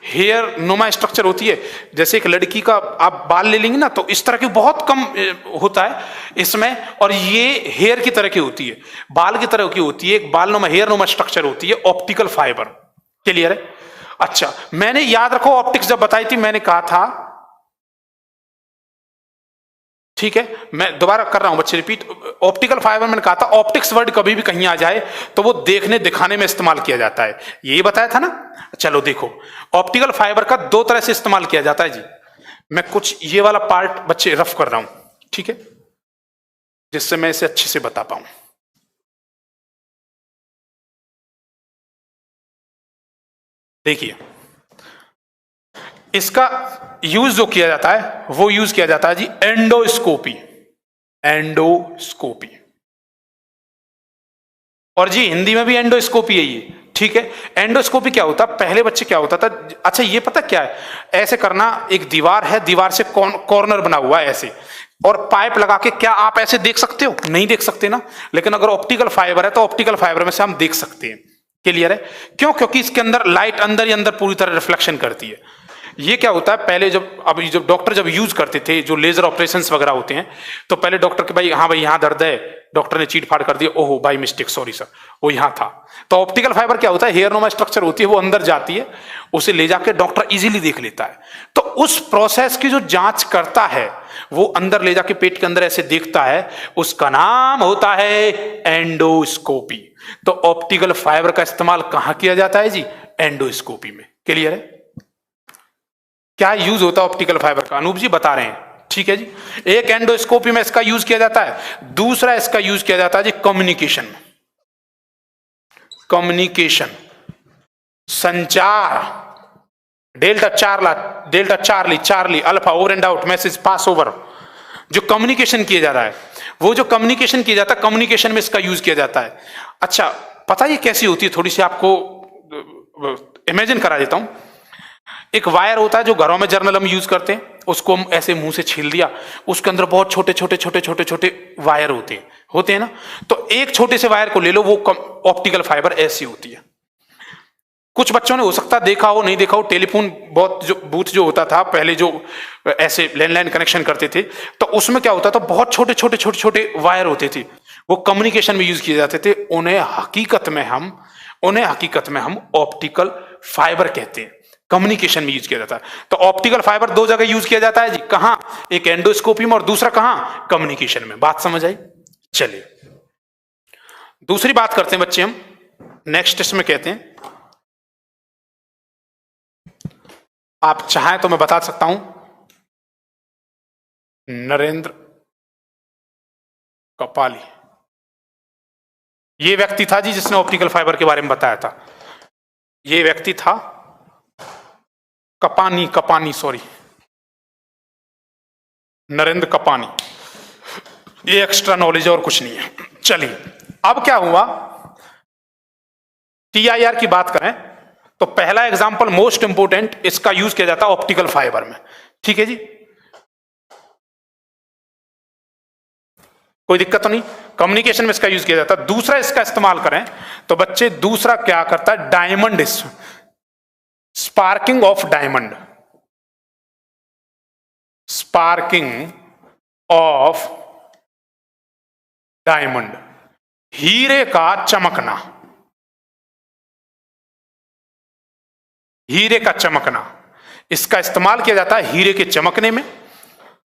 हेयर नुमा स्ट्रक्चर होती है। जैसे एक लड़की का आप बाल ले लेंगे ना, तो इस तरह की बहुत कम होता है इसमें, और ये हेयर की तरह की होती है, बाल की तरह की होती है, एक बाल नुमा हेयर नुमा स्ट्रक्चर होती है, ऑप्टिकल फाइबर। क्लियर है? अच्छा, मैंने याद रखो ऑप्टिक्स जब बताई थी, मैंने कहा था, ठीक है, मैं दोबारा कर रहा हूं बच्चे, रिपीट। ऑप्टिकल फाइबर मैंने कहा था, ऑप्टिक्स वर्ड कभी भी कहीं आ जाए तो वो देखने दिखाने में इस्तेमाल किया जाता है, यही बताया था ना? चलो देखो, ऑप्टिकल फाइबर का 2 तरह से इस्तेमाल किया जाता है जी। मैं कुछ ये वाला पार्ट बच्चे रफ कर रहा हूं, ठीक है, जिससे मैं इसे अच्छे से बता पाऊं। देखिए, इसका यूज जो किया जाता है वो यूज किया जाता है जी एंडोस्कोपी, एंडोस्कोपी। और जी हिंदी में भी एंडोस्कोपी है ये, ठीक है? एंडोस्कोपी क्या होता? पहले बच्चे क्या होता था, अच्छा ये पता क्या है, ऐसे करना, एक दीवार है, दीवार से कॉर्नर बना हुआ है ऐसे, और पाइप लगा के, क्या आप ऐसे देख सकते हो? नहीं देख सकते ना। लेकिन अगर ऑप्टिकल फाइबर है तो ऑप्टिकल फाइबर में से हम देख सकते हैं। क्लियर है? क्यों? क्योंकि इसके अंदर लाइट अंदर ही अंदर पूरी तरह रिफ्लेक्शन करती है। ये क्या होता है, पहले जब डॉक्टर जब यूज करते थे, जो लेजर ऑपरेशंस वगैरह होते हैं, तो पहले डॉक्टर के भाई, हाँ भाई यहाँ दर्द है, डॉक्टर ने चीट फाड़ कर दिया, ओहो भाई मिस्टेक, सॉरी सर, वो यहाँ था। तो ऑप्टिकल फाइबर क्या होता है, हेयर नोमा स्ट्रक्चर होती है, वो अंदर जाती है, उसे ले जाके डॉक्टर इजीली देख लेता है। तो उस प्रोसेस की जो जांच करता है, वो अंदर ले जाके पेट के अंदर ऐसे देखता है, उसका नाम होता है एंडोस्कोपी। तो ऑप्टिकल फाइबर का इस्तेमाल कहां किया जाता है जी? एंडोस्कोपी में। क्लियर है? क्या यूज होता है ऑप्टिकल फाइबर का? अनूप जी बता रहे हैं, ठीक है जी। एक एंडोस्कोपी में इसका यूज किया जाता है, दूसरा इसका यूज किया जाता है जी कम्युनिकेशन में। कम्युनिकेशन, संचार, delta Charlie Charlie alpha, over and out, message pass over, जो कम्युनिकेशन किया जा रहा है, वो जो कम्युनिकेशन किया जाता है, कम्युनिकेशन में इसका यूज किया जाता है। अच्छा, पता ये कैसी होती है? थोड़ी सी आपको इमेजिन करा देता हूं। एक वायर होता है जो घरों में जर्नल हम यूज करते हैं, उसको हम ऐसे मुंह से छील दिया, उसके अंदर बहुत छोटे छोटे छोटे छोटे छोटे वायर होते हैं ना। तो एक छोटे से वायर को ले लो, वो ऑप्टिकल फाइबर ऐसी होती है। कुछ बच्चों ने हो सकता देखा हो, नहीं देखा हो, टेलीफोन बूथ जो होता था पहले, जो ऐसे लैंडलाइन कनेक्शन करते थे, तो उसमें क्या होता था, बहुत छोटे छोटे छोटे छोटे वायर होते थे, वो कम्युनिकेशन में यूज किए जाते थे। उन्हें हकीकत में हम ऑप्टिकल फाइबर कहते हैं, कम्युनिकेशन में यूज किया जाता है। तो ऑप्टिकल फाइबर 2 जगह यूज किया जाता है जी। कहां? एक एंडोस्कोपी में, और दूसरा कहां? कम्युनिकेशन में। बात समझ आई? चलिए दूसरी बात करते हैं बच्चे हम, नेक्स्ट इसमें कहते हैं आप चाहें तो मैं बता सकता हूं, नरेंद्र कपाली। ये व्यक्ति था जी जिसने ऑप्टिकल फाइबर के बारे में बताया था। ये व्यक्ति था कपानी सॉरी, नरेंद्र कपानी। ये एक्स्ट्रा नॉलेज और कुछ नहीं है। चलिए अब क्या हुआ, टीआईआर की बात करें तो पहला एग्जांपल मोस्ट इंपोर्टेंट, इसका यूज किया जाता है ऑप्टिकल फाइबर में। ठीक है जी, कोई दिक्कत तो नहीं, कम्युनिकेशन में इसका यूज किया जाता है। दूसरा इसका इस्तेमाल करें तो बच्चे दूसरा क्या करता है, diamond, sparking of diamond, sparking of diamond, हीरे का चमकना, हीरे का चमकना, इसका इस्तेमाल किया जाता है हीरे के चमकने में।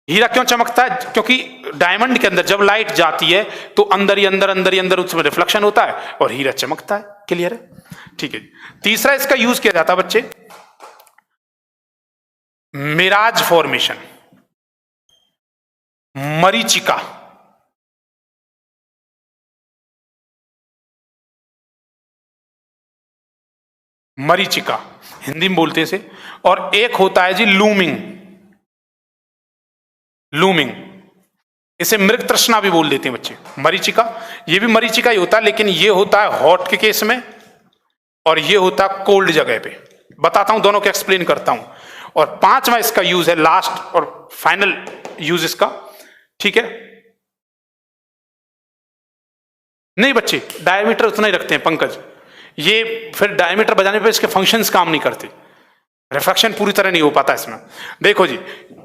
हीरा क्यों चमकता है, क्योंकि डायमंड के अंदर जब लाइट जाती है तो अंदर ही अंदर उसमें रिफ्लेक्शन होता है और हीरा चमकता है। क्लियर है, ठीक है। तीसरा इसका यूज किया जाता है बच्चे मिराज फॉर्मेशन, मरीचिका, मरीचिका हिंदी में बोलते हैं इसे। और एक होता है जी लूमिंग, लूमिंग, इसे मृग तृष्णा भी बोल देते हैं बच्चे। मरीचिका, ये भी मरीचिका ही होता है, लेकिन ये होता है हॉट के केस में और ये होता है कोल्ड जगह पे। बताता हूं, दोनों को एक्सप्लेन करता हूं। और पांचवा इसका यूज है, लास्ट और फाइनल यूज इसका, ठीक है। नहीं बच्चे, डायमीटर उतना ही रखते हैं पंकज, ये फिर डायमीटर बजाने पे इसके फंक्शंस काम नहीं करते, रिफ्रैक्शन पूरी तरह नहीं हो पाता इसमें। देखो जी,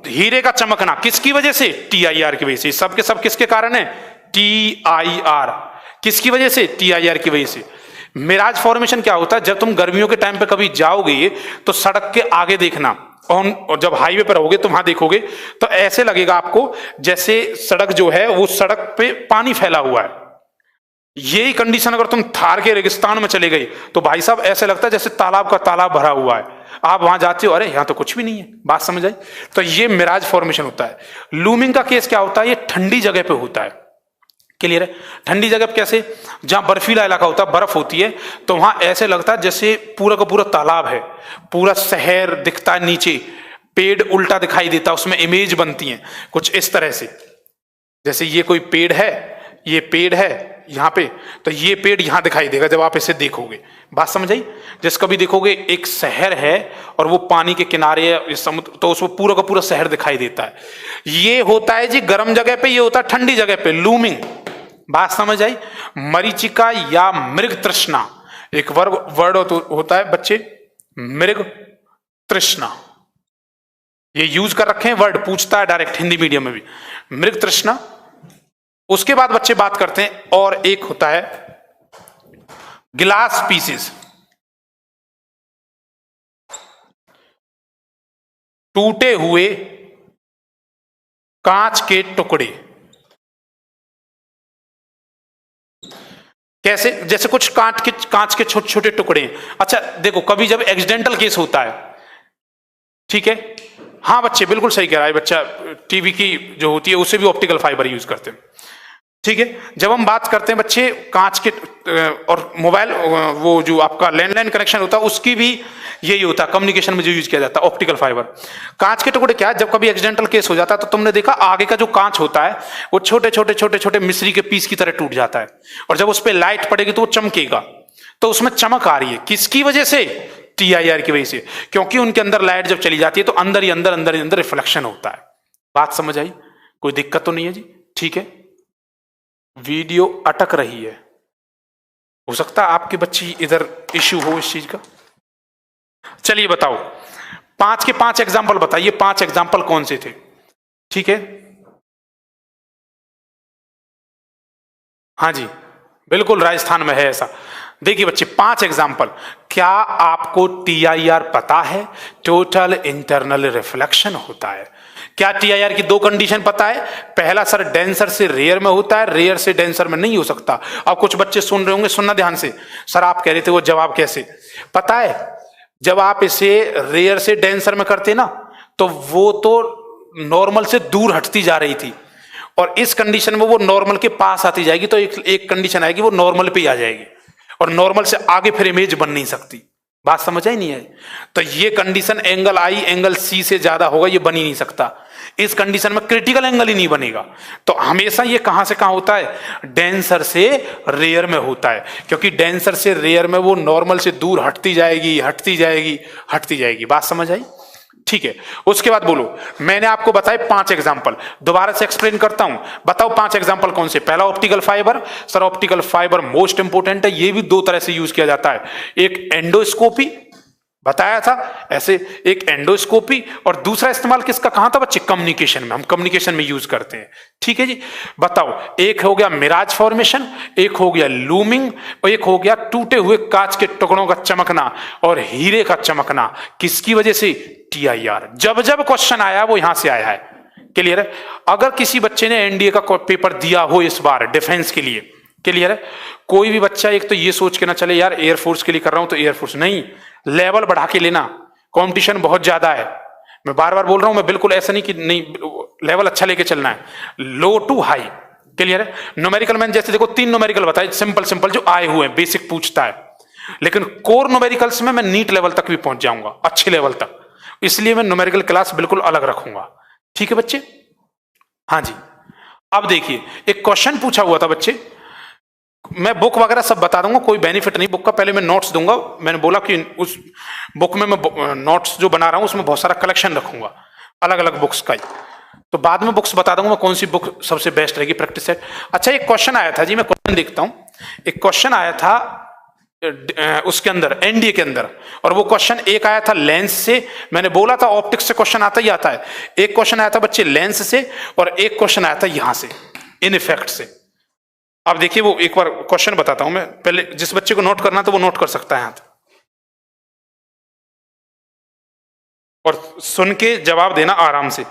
हीरे का चमकना किसकी वजह से, टीआईआर की वजह से। सब के सब किसके कारण है, टीआईआर। किसकी वजह से, टीआईआर की वजह से। मिराज फॉर्मेशन क्या होता है, जब तुम गर्मियों के टाइम पे कभी जाओगे तो सड़क के आगे देखना, और जब हाईवे पर रहोगे तो वहां देखोगे तो ऐसे लगेगा आपको जैसे सड़क जो है वो सड़क पे पानी फैला हुआ है। यही कंडीशन अगर तुम थार के रेगिस्तान में चले गए तो भाई साहब ऐसे लगता है जैसे तालाब का तालाब भरा हुआ है। आप वहां जाते हो, अरे यहां तो कुछ भी नहीं है। बात समझ आई। तो ये मिराज फॉर्मेशन होता है। लूमिंग का केस क्या होता है, ये ठंडी जगह पे होता है। क्लियर है, ठंडी जगह पे कैसे, जहां बर्फीला इलाका होता है, बर्फ होती है, तो वहां ऐसे लगता है जैसे पूरा का पूरा तालाब है, पूरा शहर दिखता है नीचे, पेड़ उल्टा दिखाई देता है, उसमें इमेज बनती है कुछ इस तरह से। जैसे ये कोई पेड़ है, ये पेड़ है यहां पे, तो ये पेड़ यहां दिखाई देगा जब आप इसे देखोगे। बात समझ आई। जैसे कभी देखोगे एक शहर है और वो पानी के किनारे समुद्र, तो उसमें पूरा का पूरा शहर दिखाई देता है। ये होता है जी गर्म जगह पे, ये होता है ठंडी जगह पे, लूमिंग। बात समझ आई। मरीचिका या मृग तृष्णा, एक वर्ड होता है बच्चे, मृग तृष्णा। ये यूज कर रखे हैं, वर्ड पूछता है डायरेक्ट हिंदी मीडियम में भी, मृग तृष्णा। उसके बाद बच्चे बात करते हैं, और एक होता है गिलास पीसेस, टूटे हुए कांच के टुकड़े। कैसे, जैसे कुछ कांच के छोटे छोटे टुकड़े। अच्छा देखो, कभी जब एक्सीडेंटल केस होता है, ठीक है, हाँ बच्चे बिल्कुल सही कह रहा है बच्चा, टीवी की जो होती है उसे भी ऑप्टिकल फाइबर यूज करते हैं। ठीक है, जब हम बात करते हैं बच्चे कांच के और मोबाइल, वो जो आपका लैंडलाइन कनेक्शन होता है उसकी भी यही होता है, कम्युनिकेशन में जो यूज किया जाता है ऑप्टिकल फाइबर। कांच के टुकड़े क्या है, जब कभी एक्सीडेंटल केस हो जाता है तो तुमने देखा आगे का जो कांच होता है वो छोटे छोटे छोटे छोटे मिश्री के पीस की तरह टूट जाता है, और जब उस पर लाइट पड़ेगी तो वो चमकेगा। तो उसमें चमक आ रही है, किसकी वजह से, टीआईआर की वजह से, क्योंकि उनके अंदर लाइट जब चली जाती है तो अंदर ही अंदर रिफ्लेक्शन होता है। बात समझ आई, कोई दिक्कत तो नहीं है जी। ठीक है, वीडियो अटक रही है, हो सकता है आपके बच्ची इधर इश्यू हो इस चीज का। चलिए बताओ, 5 के 5 एग्जाम्पल बताइए, 5 एग्जाम्पल कौन से थे। ठीक है, हाँ जी बिल्कुल, राजस्थान में है ऐसा। देखिए बच्चे 5 एग्जाम्पल। क्या आपको टीआईआर पता है, टोटल इंटरनल रिफ्लेक्शन होता है। क्या टीआईआर की 2 कंडीशन पता है, पहला सर डेंसर से रेयर में होता है, रेयर से डेंसर में नहीं हो सकता। अब कुछ बच्चे सुन रहे होंगे, सुनना ध्यान से, सर आप कह रहे थे वो जवाब कैसे, पता है जब आप इसे रेयर से डेंसर में करते ना, तो वो तो नॉर्मल से दूर हटती जा रही थी, और इस कंडीशन में वो नॉर्मल के पास आती जाएगी, तो एक कंडीशन आएगी वो नॉर्मल पे ही आ जाएगी, और नॉर्मल से आगे फिर इमेज बन नहीं सकती। बात समझ आई नहीं है? तो ये कंडीशन एंगल आई एंगल सी से ज्यादा होगा, ये बन ही नहीं सकता। इस कंडीशन में क्रिटिकल एंगल ही नहीं बनेगा। तो हमेशा ये कहां से कहां होता है? डेंसर से रेयर में होता है, क्योंकि डेंसर से रेयर में वो नॉर्मल से दूर हटती जाएगी, हटती जाएगी, हटती जाएगी। बात समझ आई? ठीक है। उसके बाद बोलो, मैंने आपको बताए 5 एग्जांपल, दोबारा से एक्सप्लेन करता हूं, बताओ 5 एग्जांपल कौन से? पहला optical fibre. Sir optical fibre most important है, ये भी 2 तरह से यूज किया जाता है, एक एंडोस्कोपी बताया था ऐसे, एक एंडोस्कोपी, और दूसरा इस्तेमाल किसका कहां था बच्चे? कम्युनिकेशन में, हम कम्युनिकेशन में यूज करते हैं। ठीक है जी। बताओ, एक हो गया मिराज फॉर्मेशन, एक हो गया लूमिंग, और एक हो गया टूटे हुए कांच के टुकड़ों का चमकना और हीरे का चमकना। किसकी वजह से? TIR। जब जब क्वेश्चन आया वो यहां से आया है। क्लियर है? अगर किसी बच्चे ने एनडीए का पेपर दिया हो इस बार डिफेंस के लिए, क्लियर है? कोई भी बच्चा एक तो ये सोच के ना चले यार एयरफोर्स के लिए कर रहा हूं तो एयरफोर्स नहीं, लेवल बढ़ा के लेना, कंपटीशन बहुत ज्यादा है। मैं बार बार बोल रहा हूं, मैं बिल्कुल ऐसा नहीं कि नहीं, लेवल अच्छा लेके चलना है, लो टू हाई। क्लियर है? न्यूमेरिकल मैंने जैसे देखो 3 न्यूमेरिकल बताए, सिंपल सिंपल जो आए हुए हैं, बेसिक पूछता है, लेकिन कोर न्यूमेरिकल्स में मैं नीट लेवल तक भी पहुंच जाऊंगा, अच्छे लेवल तक, इसलिए मैं न्यूमेरिकल क्लास बिल्कुल अलग रखूंगा। ठीक है बच्चे? हाँ जी। अब देखिए, एक क्वेश्चन पूछा हुआ था बच्चे, मैं बुक वगैरह सब बता दूंगा, कोई बेनिफिट नहीं बुक का, पहले मैं नोट्स दूंगा। मैंने बोला कि उस बुक में मैं नोट्स जो बना रहा हूं उसमें बहुत सारा कलेक्शन रखूंगा अलग अलग बुक्स का ही, तो बाद में बुक्स बता दूंगा मैं कौन सी बुक सबसे बेस्ट रहेगी प्रैक्टिस सेट। अच्छा, एक क्वेश्चन आया था जी, मैं क्वेश्चन देखता हूं। एक क्वेश्चन आया था उसके अंदर, एनडीए के अंदर, और वो क्वेश्चन एक आया था लेंस से, मैंने बोला था ऑप्टिक्स से क्वेश्चन आता ही आता है। एक क्वेश्चन आया था बच्चे लेंस से, और एक क्वेश्चन आया था यहां से, इन इफेक्ट से। अब देखिए, वो एक बार क्वेश्चन बताता हूं मैं, पहले जिस बच्चे को नोट करना तो वो नोट कर सकता है हाथ, और सुन के जवाब देना आराम से।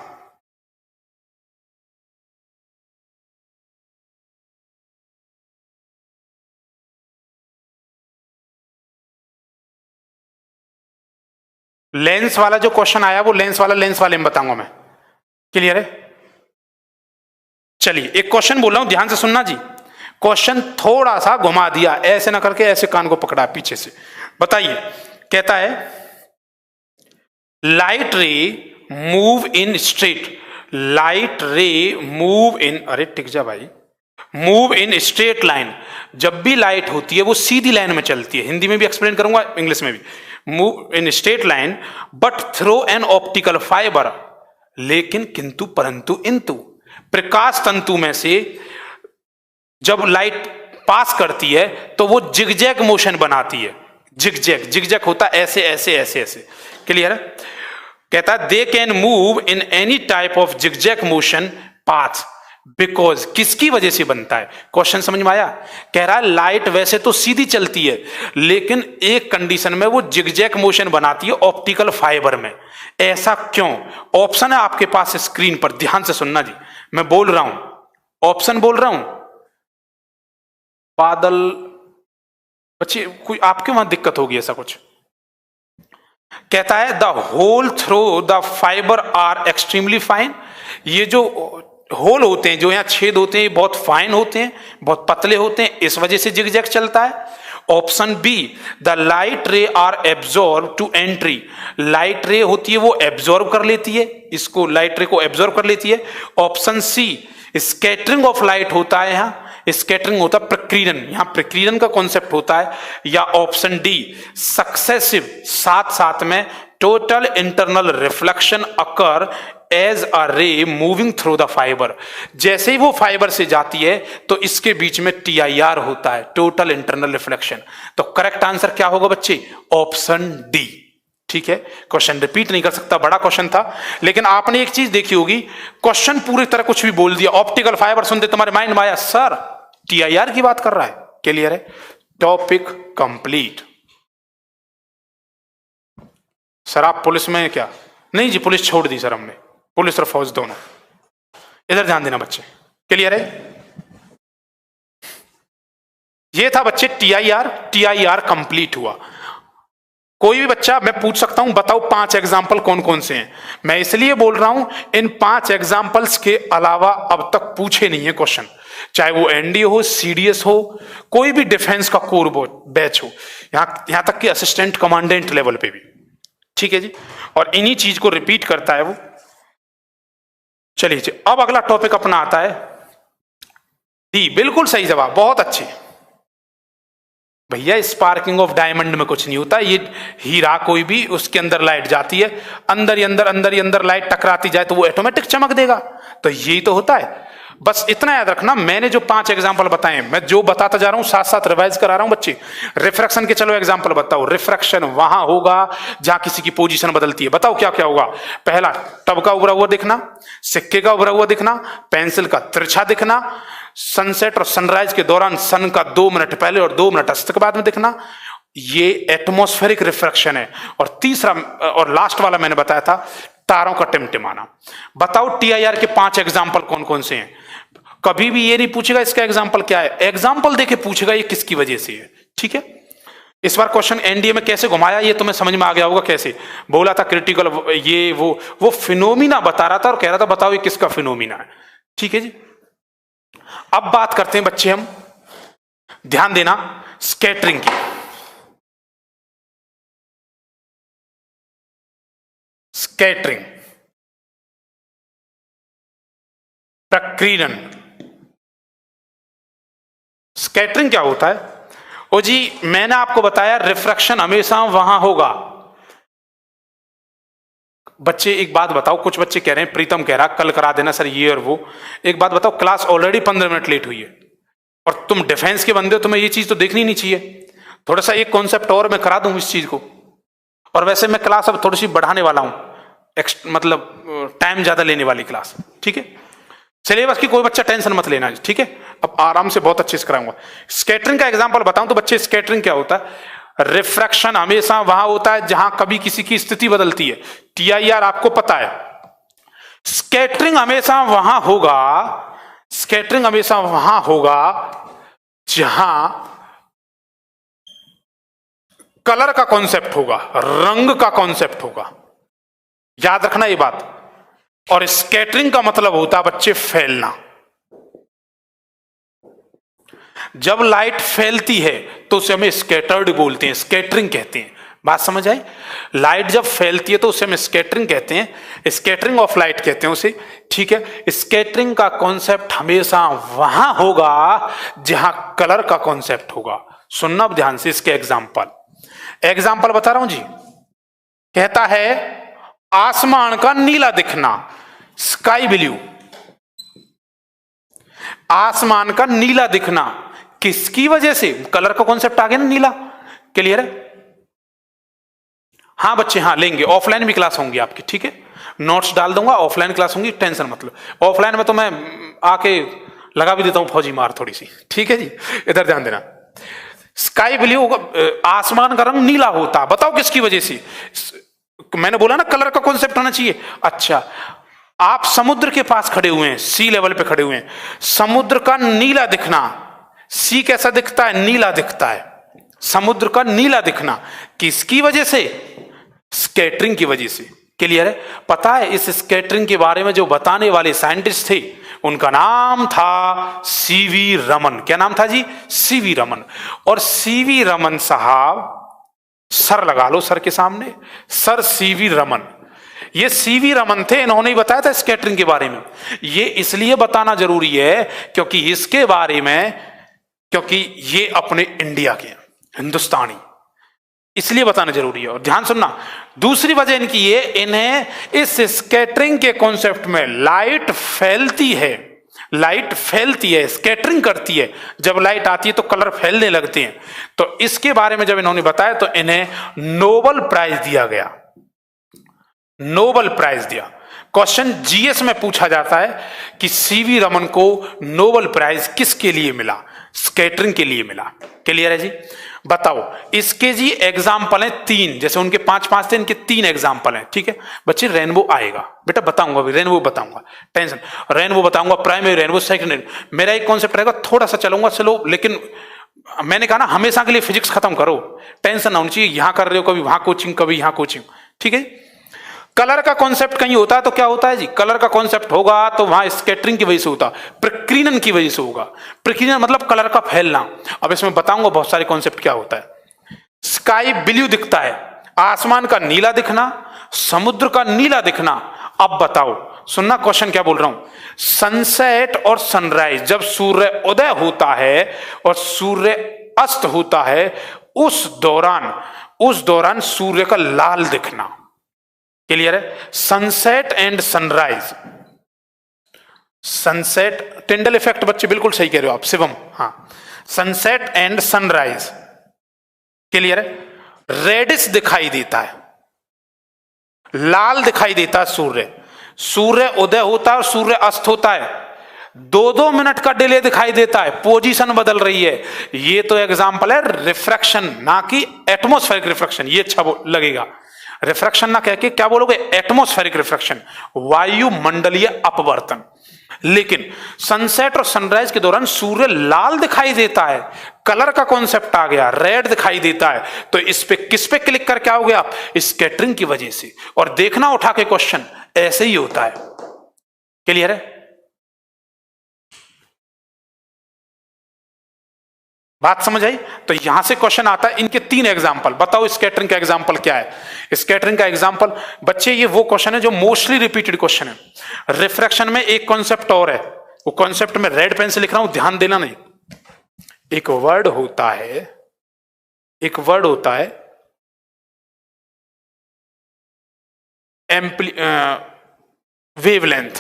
लेंस वाला जो क्वेश्चन आया वो लेंस वाले में बताऊंगा मैं। क्लियर है? चलिए, एक क्वेश्चन बोल रहा हूं, ध्यान से सुनना जी। क्वेश्चन थोड़ा सा घुमा दिया, ऐसे ना करके ऐसे कान को पकड़ा पीछे से। बताइए, कहता है लाइट रे मूव इन स्ट्रेट, लाइट रे मूव इन, अरे टिक जा भाई, मूव इन स्ट्रेट लाइन। जब भी लाइट होती है वो सीधी लाइन में चलती है, हिंदी में भी एक्सप्लेन करूंगा, इंग्लिश में भी। Move in straight line but through an optical fibre, लेकिन किंतु परंतु इंतु, प्रकाश तंतु में से जब लाइट पास करती है तो वो जिगजैग मोशन बनाती है। जिगजैग, जिगजैग होता है ऐसे ऐसे ऐसे ऐसे। क्लियर है? कहता है they can move in any type of zigzag motion path, because, किसकी वजह से बनता है? क्वेश्चन समझ में आया? कह रहा है लाइट वैसे तो सीधी चलती है, लेकिन एक कंडीशन में वो जिगजैग मोशन बनाती है ऑप्टिकल फाइबर में। ऐसा क्यों? ऑप्शन है आपके पास स्क्रीन पर, ध्यान से सुनना जी, मैं बोल रहा हूं, ऑप्शन बोल रहा हूं। बादल, बच्चे कोई आपके वहां दिक्कत होगी ऐसा कुछ? कहता है the hole through the fibre are extremely fine, ये जो होल होते हैं, जो यहाँ छेद होते हैं, बहुत फाइन होते हैं, बहुत पतले होते हैं, इस वजह से जिगजैग चलता है। Option B, the light ray are absorb to entry, light ray होती है वो एब्जॉर्ब कर लेती है, इसको लाइट रे को एब्जॉर्ब कर लेती है। Option C, scattering of light होता है, यहां स्कैटरिंग होता है, प्रकीर्णन, यहां प्रकीर्णन का कॉन्सेप्ट होता है। या ऑप्शन डी, सक्सेसिव, साथ साथ में, total internal reflection occur as a ray moving through the fibre, जैसे ही वो फाइबर से जाती है तो इसके बीच में TIR होता है, टोटल इंटरनल रिफ्लेक्शन। तो करेक्ट आंसर क्या होगा बच्चे? Option D. ठीक है? क्वेश्चन रिपीट नहीं कर सकता, बड़ा क्वेश्चन था, लेकिन आपने एक चीज देखी होगी, क्वेश्चन पूरी तरह कुछ भी बोल दिया, ऑप्टिकल फाइबर सुनते तुम्हारे माइंड में आया सर TIR की बात कर रहा है। क्लियर है? Topic complete. सर आप पुलिस में क्या? नहीं जी, पुलिस छोड़ दी सर हमने, पुलिस और फौज दोनों। इधर ध्यान देना बच्चे। क्लियर है? ये था बच्चे TIR, TIR कंप्लीट हुआ। कोई भी बच्चा मैं पूछ सकता हूं बताओ 5 एग्जाम्पल कौन कौन से हैं। मैं इसलिए बोल रहा हूं इन 5 एग्जाम्पल्स के अलावा अब तक पूछे नहीं है क्वेश्चन, चाहे वो एनडीए हो, सीडीएस हो, कोई भी डिफेंस का कोर बैच हो, यहां तक कि असिस्टेंट कमांडेंट लेवल पे भी। ठीक है जी, और इन्हीं चीज को रिपीट करता है वो। चलिए जी, अब अगला टॉपिक अपना आता है डी। बिल्कुल सही जवाब, बहुत अच्छे भैया। स्पार्किंग ऑफ डायमंड में कुछ नहीं होता, ये हीरा कोई भी उसके अंदर लाइट जाती है, अंदर ही अंदर लाइट टकराती जाए तो वो ऑटोमेटिक चमक देगा, तो यही तो होता है। बस इतना याद रखना, मैंने जो 5 एग्जांपल बताए, मैं जो बताता जा रहा हूं साथ साथ रिवाइज करा रहा हूं बच्चे। रिफ्रैक्शन के चलो एग्जांपल बताओ। रिफ्रैक्शन वहां होगा जहां किसी की पोजीशन बदलती है। बताओ क्या क्या होगा। पहला, टब का उभरा हुआ दिखना, सिक्के का उभरा हुआ दिखना, पेंसिल का तिरछा दिखना, सनसेट और सनराइज के दौरान सन का 2 मिनट पहले और 2 मिनट अस्त के बाद में दिखना, ये एटमॉस्फेरिक रिफ्रैक्शन है। और तीसरा और लास्ट वाला मैंने बताया था तारों का टिमटिमाना। बताओ टीआईआर के 5 एग्जाम्पल कौन कौन से हैं। कभी भी ये नहीं पूछेगा इसका एग्जाम्पल क्या है, एग्जाम्पल देके पूछेगा ये किसकी वजह से है। ठीक है, इस बार क्वेश्चन एनडीए में कैसे घुमाया ये तुम्हें समझ में आ गया होगा। कैसे बोला था क्रिटिकल, ये वो फिनोमिना बता रहा था और कह रहा था बताओ ये किसका फिनोमिना है। ठीक है जी, अब बात करते हैं बच्चे हम, ध्यान देना, स्कैटरिंग की। स्कैटरिंग, प्रकीर्णन। स्कैटरिंग क्या होता है? ओ जी, मैंने आपको बताया रिफ्रैक्शन हमेशा वहां होगा। बच्चे एक बात बताओ, कुछ बच्चे कह रहे हैं, प्रीतम कह रहा कल करा देना सर ये और वो। एक बात बताओ, क्लास ऑलरेडी 15 मिनट लेट हुई है और तुम डिफेंस के बंदे हो, तुम्हें ये चीज तो देखनी नहीं चाहिए। थोड़ा सा एक कॉन्सेप्ट और मैं करा दूं इस चीज को। और वैसे मैं क्लास अब थोड़ी सी बढ़ाने वाला हूं, मतलब टाइम ज्यादा लेने वाली क्लास। ठीक है, सिलेबस की कोई बच्चा टेंशन मत लेना। ठीक है, अब आराम से बहुत अच्छे से कराऊंगा। स्कैटरिंग का एग्जांपल बताऊं तो बच्चे, स्कैटरिंग क्या होता है? रिफ्रैक्शन हमेशा वहां होता है जहां कभी किसी की स्थिति बदलती है। टीआईआर आपको पता है। स्कैटरिंग हमेशा वहां होगा, स्कैटरिंग हमेशा वहां होगा जहां कलर का कॉन्सेप्ट होगा, रंग का कॉन्सेप्ट होगा। याद रखना ये बात। और स्कैटरिंग का मतलब होता है बच्चे फैलना। जब लाइट फैलती है तो उसे हमें स्कैटर्ड बोलते हैं, स्कैटरिंग कहते हैं। बात समझ आई? लाइट जब फैलती है तो उसे हम स्कैटरिंग कहते हैं, स्कैटरिंग ऑफ लाइट कहते हैं उसे। ठीक है, स्कैटरिंग का कॉन्सेप्ट हमेशा वहां होगा जहां कलर का कॉन्सेप्ट होगा। सुनना ध्यान से इसके एग्जाम्पल बता रहा हूं जी। कहता है आसमान का नीला दिखना, स्काई ब्लू। आसमान का नीला दिखना किसकी वजह से? कलर का कॉन्सेप्ट आ गया ना, नीला। क्लियर है? हाँ बच्चे, हाँ लेंगे, ऑफलाइन भी क्लास होंगी आपकी। ठीक है, नोट्स डाल दूंगा, ऑफलाइन क्लास होंगी, टेंशन मत लो। ऑफलाइन में तो मैं आके लगा भी देता हूं फौजी मार थोड़ी सी। ठीक है जी, इधर ध्यान देना। स्काई ब्लू, आसमान का रंग नीला होता, बताओ किसकी वजह से? मैंने बोला ना कलर का कॉन्सेप्ट होना चाहिए। अच्छा, आप समुद्र के पास खड़े हुए हैं, सी लेवल पे खड़े हुए हैं, समुद्र का नीला दिखना। सी कैसा दिखता है? नीला दिखता है। समुद्र का नीला दिखना किसकी वजह से? स्कैटरिंग की वजह से। क्लियर है? पता है इस स्कैटरिंग के बारे में जो बताने वाले साइंटिस्ट थे उनका नाम था सीवी रमन। क्या नाम था जी? सीवी रमन। और सीवी रमन साहब, सर लगा लो सर के सामने, सर सीवी रमन। ये सीवी रमन थे, इन्होंने ही बताया था स्कैटरिंग के बारे में। ये इसलिए बताना जरूरी है क्योंकि इसके बारे में, क्योंकि ये अपने इंडिया के, हिंदुस्तानी, इसलिए बताना जरूरी है। और ध्यान सुनना, दूसरी वजह इनकी ये, इन्हें इस स्कैटरिंग के कॉन्सेप्ट में लाइट फैलती है, लाइट फैलती है, स्कैटरिंग करती है। जब लाइट आती है तो कलर फैलने लगते हैं। तो इसके बारे में जब इन्होंने बताया तो इन्हें नोबेल प्राइज दिया गया। नोबेल प्राइज दिया। क्वेश्चन जीएस में पूछा जाता है कि सीवी रमन को नोबेल प्राइज किसके लिए मिला? स्कैटरिंग के लिए मिला। क्लियर है जी? बताओ, इसके जी एग्जाम्पल हैं 3, जैसे उनके 5 थे, इनके 3 एग्जाम्पल हैं। ठीक है बच्चे, रेनबो आएगा बेटा, बताऊंगा अभी, रेनबो बताऊंगा, टेंशन। रेनबो बताऊंगा, प्राइमरी रेनबो, सेकेंडरी। मेरा एक कॉन्सेप्ट रहेगा, थोड़ा सा चलूंगा स्लो, लेकिन मैंने कहा ना हमेशा के लिए फिजिक्स खत्म करो, टेंशन ना होनी चाहिए, यहां कर रहे हो कभी वहां कोचिंग कभी यहां कोचिंग, ठीक है। कलर का कॉन्सेप्ट कहीं होता है तो क्या होता है जी, कलर का कॉन्सेप्ट होगा तो वहां स्कैटरिंग की वजह से होता, प्रकीर्णन की वजह से होगा। प्रकीर्णन मतलब कलर का फैलना। अब इसमें बताऊंगा बहुत सारे कॉन्सेप्ट क्या होता है। स्काई ब्लू दिखता है, आसमान का नीला दिखना, समुद्र का नीला दिखना। अब बताओ, सुनना क्वेश्चन क्या बोल रहा हूं। सनसेट और सनराइज, जब सूर्य उदय होता है और सूर्य अस्त होता है, उस दौरान सूर्य का लाल दिखना। क्लियर है। Sunset and sunrise, sunset Tyndall effect, बच्चे बिल्कुल सही कह रहे हो आप शिवम, हाँ। सनसेट एंड सनराइज, क्लियर है। रेडिश दिखाई देता है, लाल दिखाई देता है सूर्य उदय होता है और सूर्य अस्त होता है, 2-2 मिनट का डिले दिखाई देता है, पोजीशन बदल रही है। ये तो एग्जांपल है रिफ्रैक्शन, ना कि एटमॉस्फेरिक रिफ्रैक्शन। ये अच्छा लगेगा, रिफ्रैक्शन ना कह के क्या बोलोगे, एटमॉस्फेरिक रिफ्रैक्शन, वायुमंडलीय अपवर्तन। लेकिन सनसेट और सनराइज के दौरान सूर्य लाल दिखाई देता है, कलर का कॉन्सेप्ट आ गया, रेड दिखाई देता है। तो इस पे किस पे क्लिक करके आओगे आप, स्कैटरिंग की वजह से। और देखना उठा के क्वेश्चन ऐसे ही होता है। क्लियर है, बात समझ आई। तो यहां से क्वेश्चन आता है, इनके 3 एग्जांपल बताओ, स्कैटरिंग का एग्जांपल क्या है। स्कैटरिंग का एग्जांपल बच्चे ये वो क्वेश्चन है जो मोस्टली रिपीटेड क्वेश्चन है। रिफ्रैक्शन में एक कॉन्सेप्ट और है, वो कॉन्सेप्ट में रेड पेन से लिख रहा हूं, ध्यान देना नहीं। एक वर्ड होता है वेवलेंथ,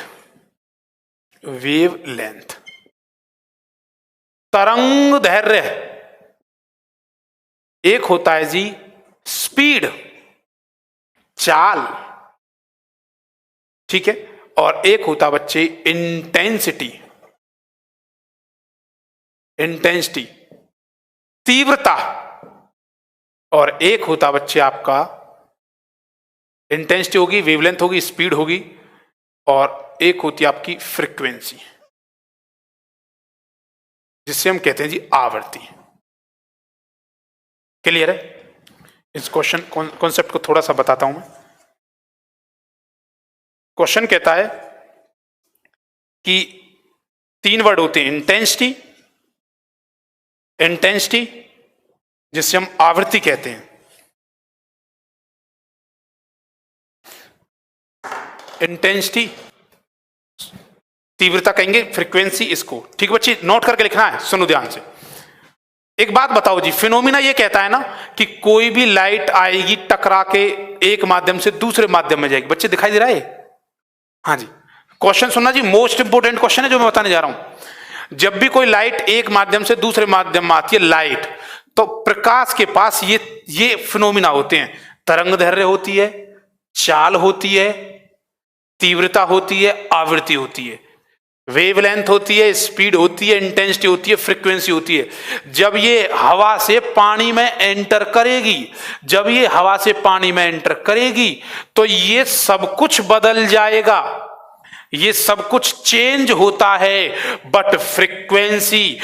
तरंग दैर्घ्य। एक होता है जी स्पीड, चाल, ठीक है। और एक होता बच्चे इंटेंसिटी, तीव्रता। और एक होता बच्चे आपका इंटेंसिटी होगी, वेवलेंथ होगी, स्पीड होगी, और एक होती आपकी फ्रीक्वेंसी, जिससे हम कहते हैं जी आवृत्ति। क्लियर है। इस क्वेश्चन कॉन्सेप्ट को थोड़ा सा बताता हूं मैं। क्वेश्चन कहता है कि 3 वर्ड होते हैं, इंटेंसिटी जिससे हम आवृत्ति कहते हैं, इंटेंसिटी तीव्रता कहेंगे, फ्रीक्वेंसी इसको, ठीक बच्चे नोट करके लिखना है, सुनो ध्यान से। एक बात बताओ जी, फिनोमिना ये कहता है ना कि कोई भी लाइट आएगी टकरा के एक माध्यम से दूसरे माध्यम में जाएगी। बच्चे दिखाई दे रहा है, हाँ जी। क्वेश्चन सुनना जी, मोस्ट इंपोर्टेंट क्वेश्चन है जो मैं बताने जा रहा हूं। जब भी कोई लाइट एक माध्यम से दूसरे माध्यम में आती है लाइट, तो प्रकाश के पास ये फिनोमिना होते हैं। तरंग दैर्घ्य होती है, चाल होती है, तीव्रता होती है, आवृत्ति होती है, वेवलेंथ होती है, स्पीड होती है, इंटेंसिटी होती है, फ्रीक्वेंसी होती है। जब ये हवा से पानी में एंटर करेगी, तो ये सब कुछ बदल जाएगा, ये सब कुछ चेंज होता है। बट फ्रीक्वेंसी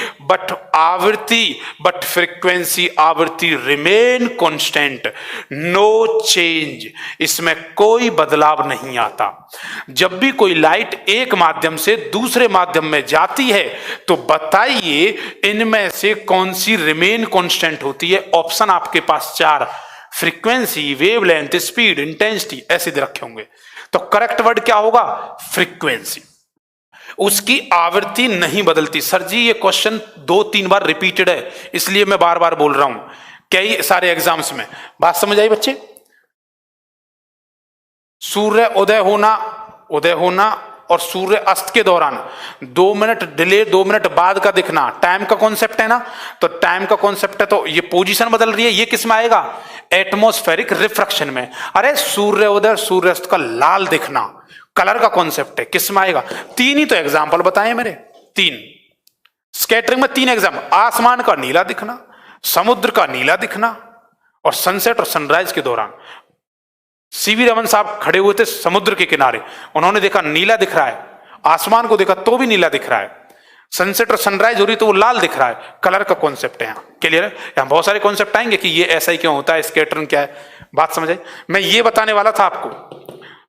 आवृत्ति रिमेन कांस्टेंट, नो चेंज, इसमें कोई बदलाव नहीं आता। जब भी कोई लाइट एक माध्यम से दूसरे माध्यम में जाती है, तो बताइए इनमें से कौन सी रिमेन कांस्टेंट होती है। ऑप्शन आपके पास 4, फ्रीक्वेंसी, वेवलेंथ, स्पीड, इंटेंसिटी, ऐसे दे रखे होंगे। तो करेक्ट वर्ड क्या होगा, फ्रीक्वेंसी। उसकी आवृत्ति नहीं बदलती। सर जी ये क्वेश्चन 2-3 बार रिपीटेड है, इसलिए मैं बार बार बोल रहा हूं कई सारे एग्जाम्स में। बात समझ आई बच्चे। सूर्य उदय होना और सूर्य अस्त के दौरान 2 मिनट डिले, 2 मिनट बाद का दिखना, टाइम का कॉन्सेप्ट है ना। तो टाइम का कॉन्सेप्ट है तो ये पोजीशन बदल रही है, ये किस में आएगा, एटमॉस्फेरिक रिफ्रैक्शन में। अरे सूर्य उदय सूर्यास्त का लाल दिखना कलर का कॉन्सेप्ट है, किस में आएगा। 3 ही तो एग्जाम्पल बताए मेरे, 3 स्कैटरिंग में 3 एग्जाम्पल, आसमान का नीला दिखना, समुद्र का नीला दिखना, और सनसेट और सनराइज के दौरान। सीवी रमन साहब खड़े हुए थे समुद्र के किनारे, उन्होंने देखा नीला दिख रहा है, आसमान को देखा तो भी नीला दिख रहा है, सनसेट और सनराइज हो रही तो वो लाल दिख रहा है, कलर का कॉन्सेप्ट है यहाँ। क्लियर है? यहाँ बहुत सारे कॉन्सेप्ट आएंगे कि ये ऐसा ही क्यों होता है, स्कैटरिंग क्या है, बात समझ आई? मैं ये बताने वाला था आपको,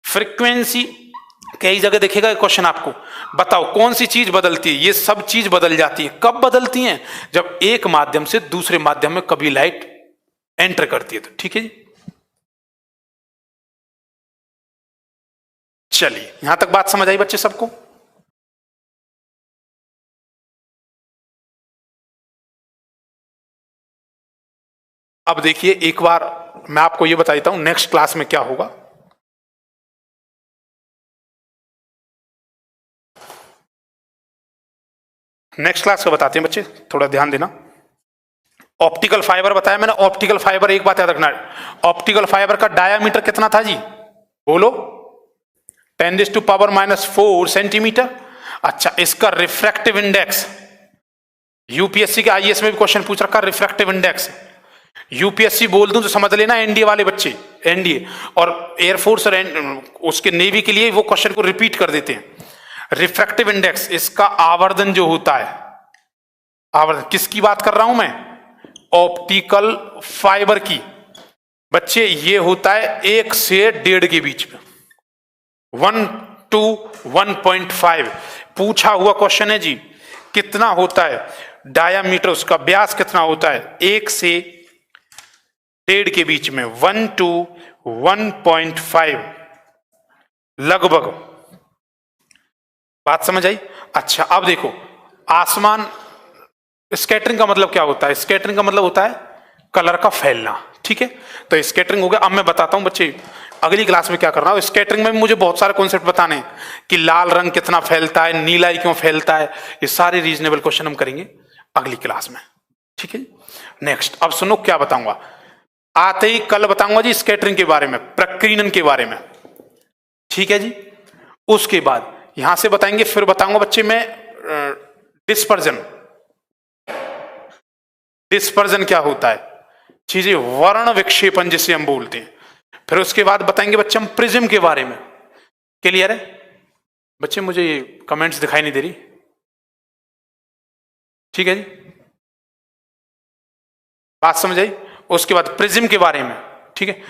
फ्रीक्वेंसी कई जगह देखेगा क्वेश्चन आपको, बताओ कौन सी चीज बदलती है? ये सब चीज बदल जाती है। कब बदलती है? जब एक माध्यम से दूसरे माध्यम में कभी लाइट एंटर करती है तो। ठीक है जी, चलिए यहां तक बात समझ आई बच्चे सबको? अब देखिए एक बार मैं आपको यह बता देता हूं नेक्स्ट क्लास में क्या होगा। नेक्स्ट क्लास का बताते हैं बच्चे, थोड़ा ध्यान देना। ऑप्टिकल फाइबर बताया मैंने, ऑप्टिकल फाइबर एक बात याद रखना, ऑप्टिकल फाइबर का डायामीटर कितना था जी? बोलो। 10⁻⁻⁴ सेंटीमीटर। अच्छा, इसका रिफ्रैक्टिव इंडेक्स, यूपीएससी के आईएएस में भी क्वेश्चन पूछ रखा, रिफ्रैक्टिव इंडेक्स। यूपीएससी बोल दूं तो समझ लेना एनडीए वाले बच्चे, एनडीए और एयरफोर्स और उसके नेवी के लिए वो क्वेश्चन को रिपीट कर देते हैं। रिफ्रैक्टिव इंडेक्स, इसका आवर्धन जो होता है, आवर्धन किसकी बात कर रहा हूं मैं? ऑप्टिकल फाइबर की। बच्चे ये होता है 1 से 1.5 के बीच में, 1 to 1.5। पूछा हुआ क्वेश्चन है जी, कितना होता है डायामीटर, उसका व्यास कितना होता है? 1 से 1.5 के बीच में, 1 to 1.5 लगभग। बात समझ आई? अच्छा अब देखो, आसमान, स्कैटरिंग का मतलब क्या होता है? स्कैटरिंग का मतलब होता है कलर का फैलना। ठीक है, तो स्कैटरिंग हो गया। अब मैं बताता हूं बच्चे अगली क्लास में क्या करना है। स्कैटरिंग में मुझे बहुत सारे कॉन्सेप्ट बताने हैं कि लाल रंग कितना फैलता है, नीला क्यों फैलता है, ये सारे रीजनेबल क्वेश्चन हम करेंगे अगली क्लास में। ठीक है, नेक्स्ट अब सुनो क्या बताऊंगा, आते ही कल बताऊंगा जी स्कैटरिंग के बारे में, प्रकीर्णन के बारे में। ठीक है जी, उसके बाद यहां से बताएंगे, फिर बताऊंगा बच्चे मैं डिस्पर्जन। डिस्पर्जन क्या होता है? चीजें वर्ण विक्षेपण जिसे हम बोलते हैं। फिर उसके बाद बताएंगे बच्चे हम प्रिज्म के बारे में। क्लियर है बच्चे? मुझे ये कमेंट्स दिखाई नहीं दे रही। ठीक है जी, बात समझ आई? उसके बाद प्रिज्म के बारे में। ठीक है,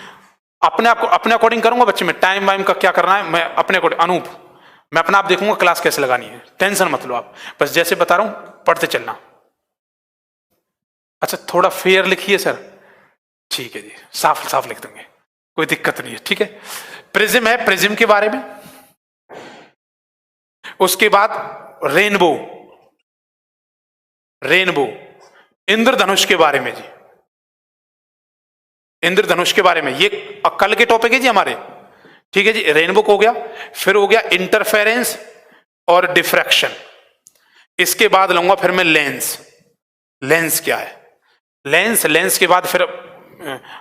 अपने आप को अपने अकॉर्डिंग करूंगा बच्चे, में टाइम वाइम का क्या करना है मैं अपने अकॉर्डिंग, अनूप मैं अपना आप देखूंगा क्लास कैसे लगानी है, टेंशन मत लो आप, बस जैसे बता रहा हूं पढ़ते चलना। अच्छा थोड़ा फेयर लिखिए सर। ठीक है जी, साफ साफ लिख देंगे, कोई दिक्कत नहीं है। ठीक है, प्रिज्म है, प्रिज्म के बारे में। उसके बाद रेनबो, रेनबो, इंद्रधनुष के बारे में जी, इंद्रधनुष के बारे में, ये कल के टॉपिक है जी हमारे। ठीक है जी, रेनबो को हो गया। फिर हो गया इंटरफेरेंस और डिफ्रैक्शन। इसके बाद लूंगा फिर मैं लेंस। लेंस क्या है? लेंस, लेंस के बाद फिर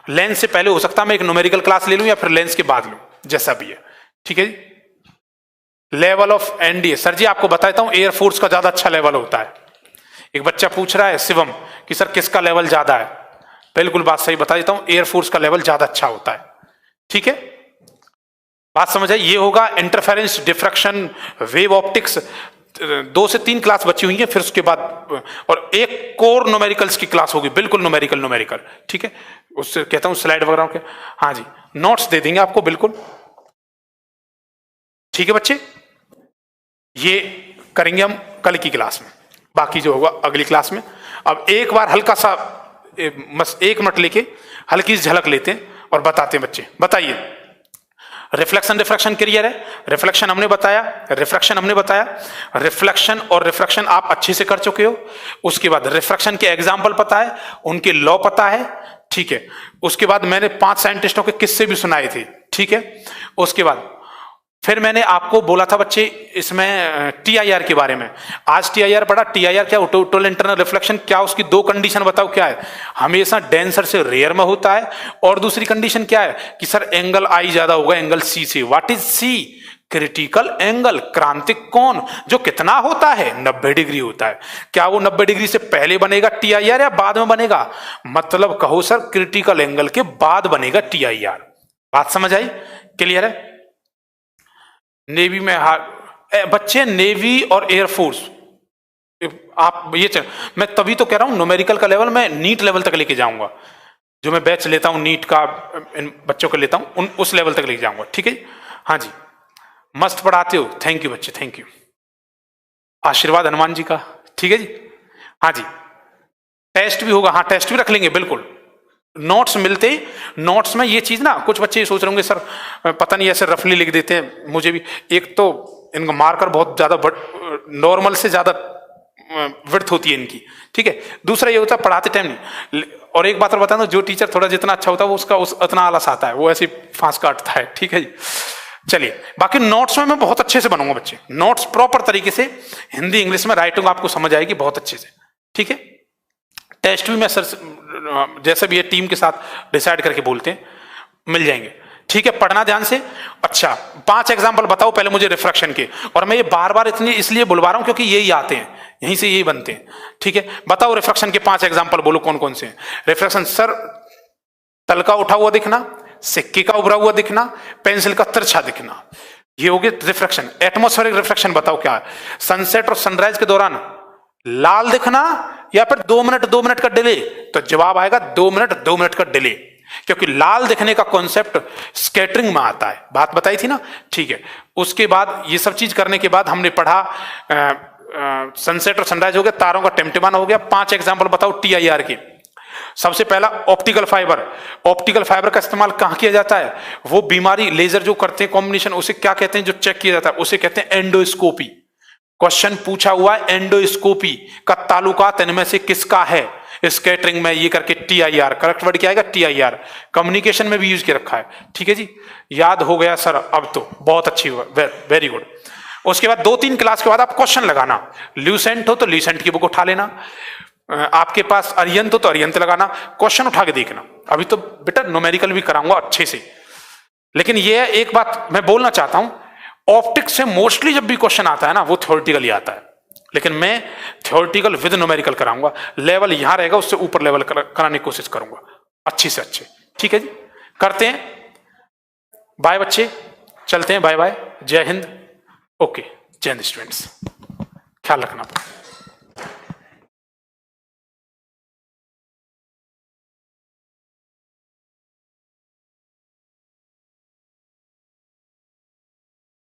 लेंस से पहले हो सकता है मैं एक न्यूमेरिकल क्लास ले लूं या फिर लेंस के बाद लूं, जैसा भी है। ठीक है जी, लेवल ऑफ एनडीए, सर जी आपको बताता हूं एयरफोर्स का ज्यादा अच्छा लेवल होता है। एक बच्चा पूछ रहा है शिवम कि सर किसका लेवल ज्यादा है? बिल्कुल बात सही बता देता हूं, एयरफोर्स का लेवल ज्यादा अच्छा होता है। ठीक है, बात समझ आई? ये होगा इंटरफेरेंस, डिफ्रैक्शन, वेव ऑप्टिक्स। 2 से 3 क्लास बची हुई है, फिर उसके बाद और एक कोर न्यूमेरिकल्स की क्लास होगी, बिल्कुल न्यूमेरिकल न्यूमेरिकल। ठीक है, उससे कहता हूं स्लाइड वगैरह के, हाँ जी नोट्स दे देंगे आपको बिल्कुल। ठीक है बच्चे, ये करेंगे हम कल की क्लास में, बाकी जो होगा अगली क्लास में। अब एक बार हल्का सा बस 1 मिनट लेके हल्की सी झलक लेते हैं और बताते हैं बच्चे। बताइए, रिफ्लेक्शन रिफ्रैक्शन क्लियर है? रिफ्लेक्शन हमने बताया, रिफ्रैक्शन हमने बताया, रिफ्लेक्शन और रिफ्रैक्शन आप अच्छे से कर चुके हो। उसके बाद रिफ्रैक्शन के एग्जाम्पल पता है, उनके लॉ पता है। ठीक है, उसके बाद मैंने 5 साइंटिस्टों के किस्से भी सुनाए थे। ठीक है, उसके बाद फिर मैंने आपको बोला था बच्चे इसमें टीआईआर के बारे में। आज टीआईआर पढ़ा। टीआईआर क्या? Total internal reflection. क्या उसकी 2 कंडीशन बताओ क्या है? हमेशा डेंसर से रेयर में होता है, और दूसरी कंडीशन क्या है कि सर एंगल आई ज्यादा होगा एंगल सी से। What is c? Critical angle, क्रांतिक कोण, जो कितना होता है 90 डिग्री होता है। क्या वो 90 डिग्री से पहले बनेगा टीआईआर या बाद में बनेगा? मतलब कहो सर क्रिटिकल एंगल के बाद बनेगा टीआईआर। बात समझ आई? क्लियर है? नेवी में बच्चे नेवी और एयरफोर्स आप मैं तभी तो कह रहा हूं न्यूमेरिकल का लेवल मैं नीट लेवल तक लेके जाऊंगा, जो मैं बैच लेता हूं नीट का, इन बच्चों को लेता हूं उस लेवल तक लेके जाऊंगा, ठीक है। हाँ जी, मस्त पढ़ाते हो, थैंक यू बच्चे, थैंक यू। आशीर्वाद हनुमान जी का, ठीक है जी। हाँ जी, टेस्ट भी होगा, हाँ टेस्ट भी रख लेंगे बिल्कुल। नोट्स मिलते, नोट्स में ये चीज ना, कुछ बच्चे सोच रहे होंगे सर पता नहीं ऐसे रफली लिख देते हैं, मुझे भी एक तो इनका मार्कर बहुत ज्यादा नॉर्मल से ज्यादा विड्थ होती है इनकी, ठीक है। दूसरा ये होता है पढ़ाते टाइम नहीं, और एक बात और बता दूं, जो टीचर थोड़ा जितना अच्छा होता है वो उसका उतना आलस आता है, वो ऐसे फांस काटता है, ठीक है जी। चलिए, बाकी नोट्स में मैं बहुत अच्छे से बनूंगा बच्चे, नोट्स प्रॉपर तरीके से, हिंदी इंग्लिश में राइटिंग आपको समझ आएगी बहुत अच्छे से, ठीक है। टेस्ट भी मैं सर जैसे भी ये टीम के साथ डिसाइड करके बोलते हैं मिल जाएंगे, ठीक है। पढ़ना ध्यान से। अच्छा, 5 एग्जांपल बताओ पहले मुझे रिफ्रैक्शन के, और मैं ये बार बार इतनी इसलिए बुलवा रहा हूं क्योंकि यही आते हैं, यहीं से यही बनते हैं, ठीक है। बताओ रिफ्रैक्शन के 5 एग्जांपल बोलो कौन कौन से हैं। रिफ्रैक्शन सर, तल का उठा हुआ दिखना, सिक्के का उभरा हुआ दिखना, पेंसिल का तिरछा दिखना, ये हो गया रिफ्रैक्शन। एटमॉस्फेरिक रिफ्रैक्शन बताओ क्या है। सनसेट और सनराइज के दौरान लाल दिखना या फिर 2 मिनट 2 मिनट का डिले, तो जवाब आएगा 2 मिनट 2 मिनट का डिले, क्योंकि लाल दिखने का कॉन्सेप्ट स्कैटरिंग में आता है, बात बताई थी ना, ठीक है। उसके बाद ये सब चीज करने के बाद हमने पढ़ा सनसेट और सनराइज हो गया, तारों का टिमटिमाना हो गया। 5 एग्जांपल बताओ TIR के। सबसे पहला ऑप्टिकल फाइबर। ऑप्टिकल फाइबर का इस्तेमाल कहां किया जाता है, वो बीमारी लेजर जो करते हैं कॉम्बिनेशन, उसे क्या कहते हैं जो चेक किया जाता है, उसे कहते हैं एंडोस्कोपी। क्वेश्चन पूछा हुआ है एंडोस्कोपी का ताल्लुकात इनमें से किसका है, स्कैटरिंग में ये करके TIR, करेक्ट वर्ड क्या आएगा TIR। कम्युनिकेशन में भी यूज किया रखा है, ठीक है जी। याद हो गया सर, अब तो बहुत अच्छी, वेरी गुड। उसके बाद 2-3 क्लास के बाद आप क्वेश्चन लगाना, ल्यूसेंट हो तो ल्यूसेंट की बुक उठा लेना, आपके पास अरियंत हो तो अरियंत लगाना, क्वेश्चन उठा के देखना। अभी तो बेटा न्यूमेरिकल भी कराऊंगा अच्छे से, लेकिन ये एक बात मैं बोलना चाहता हूं, ऑप्टिक्स से मोस्टली जब भी क्वेश्चन आता है ना वो थ्योरेटिकली आता है, लेकिन मैं थ्योरेटिकल विद न्यूमेरिकल कराऊंगा। लेवल यहां रहेगा, उससे ऊपर लेवल कराने की कोशिश करूंगा अच्छे से अच्छे, ठीक है जी। करते हैं, बाय बच्चे, चलते हैं, बाय बाय, जय हिंद, ओके, जय हिंद स्टूडेंट्स, ख्याल रखना।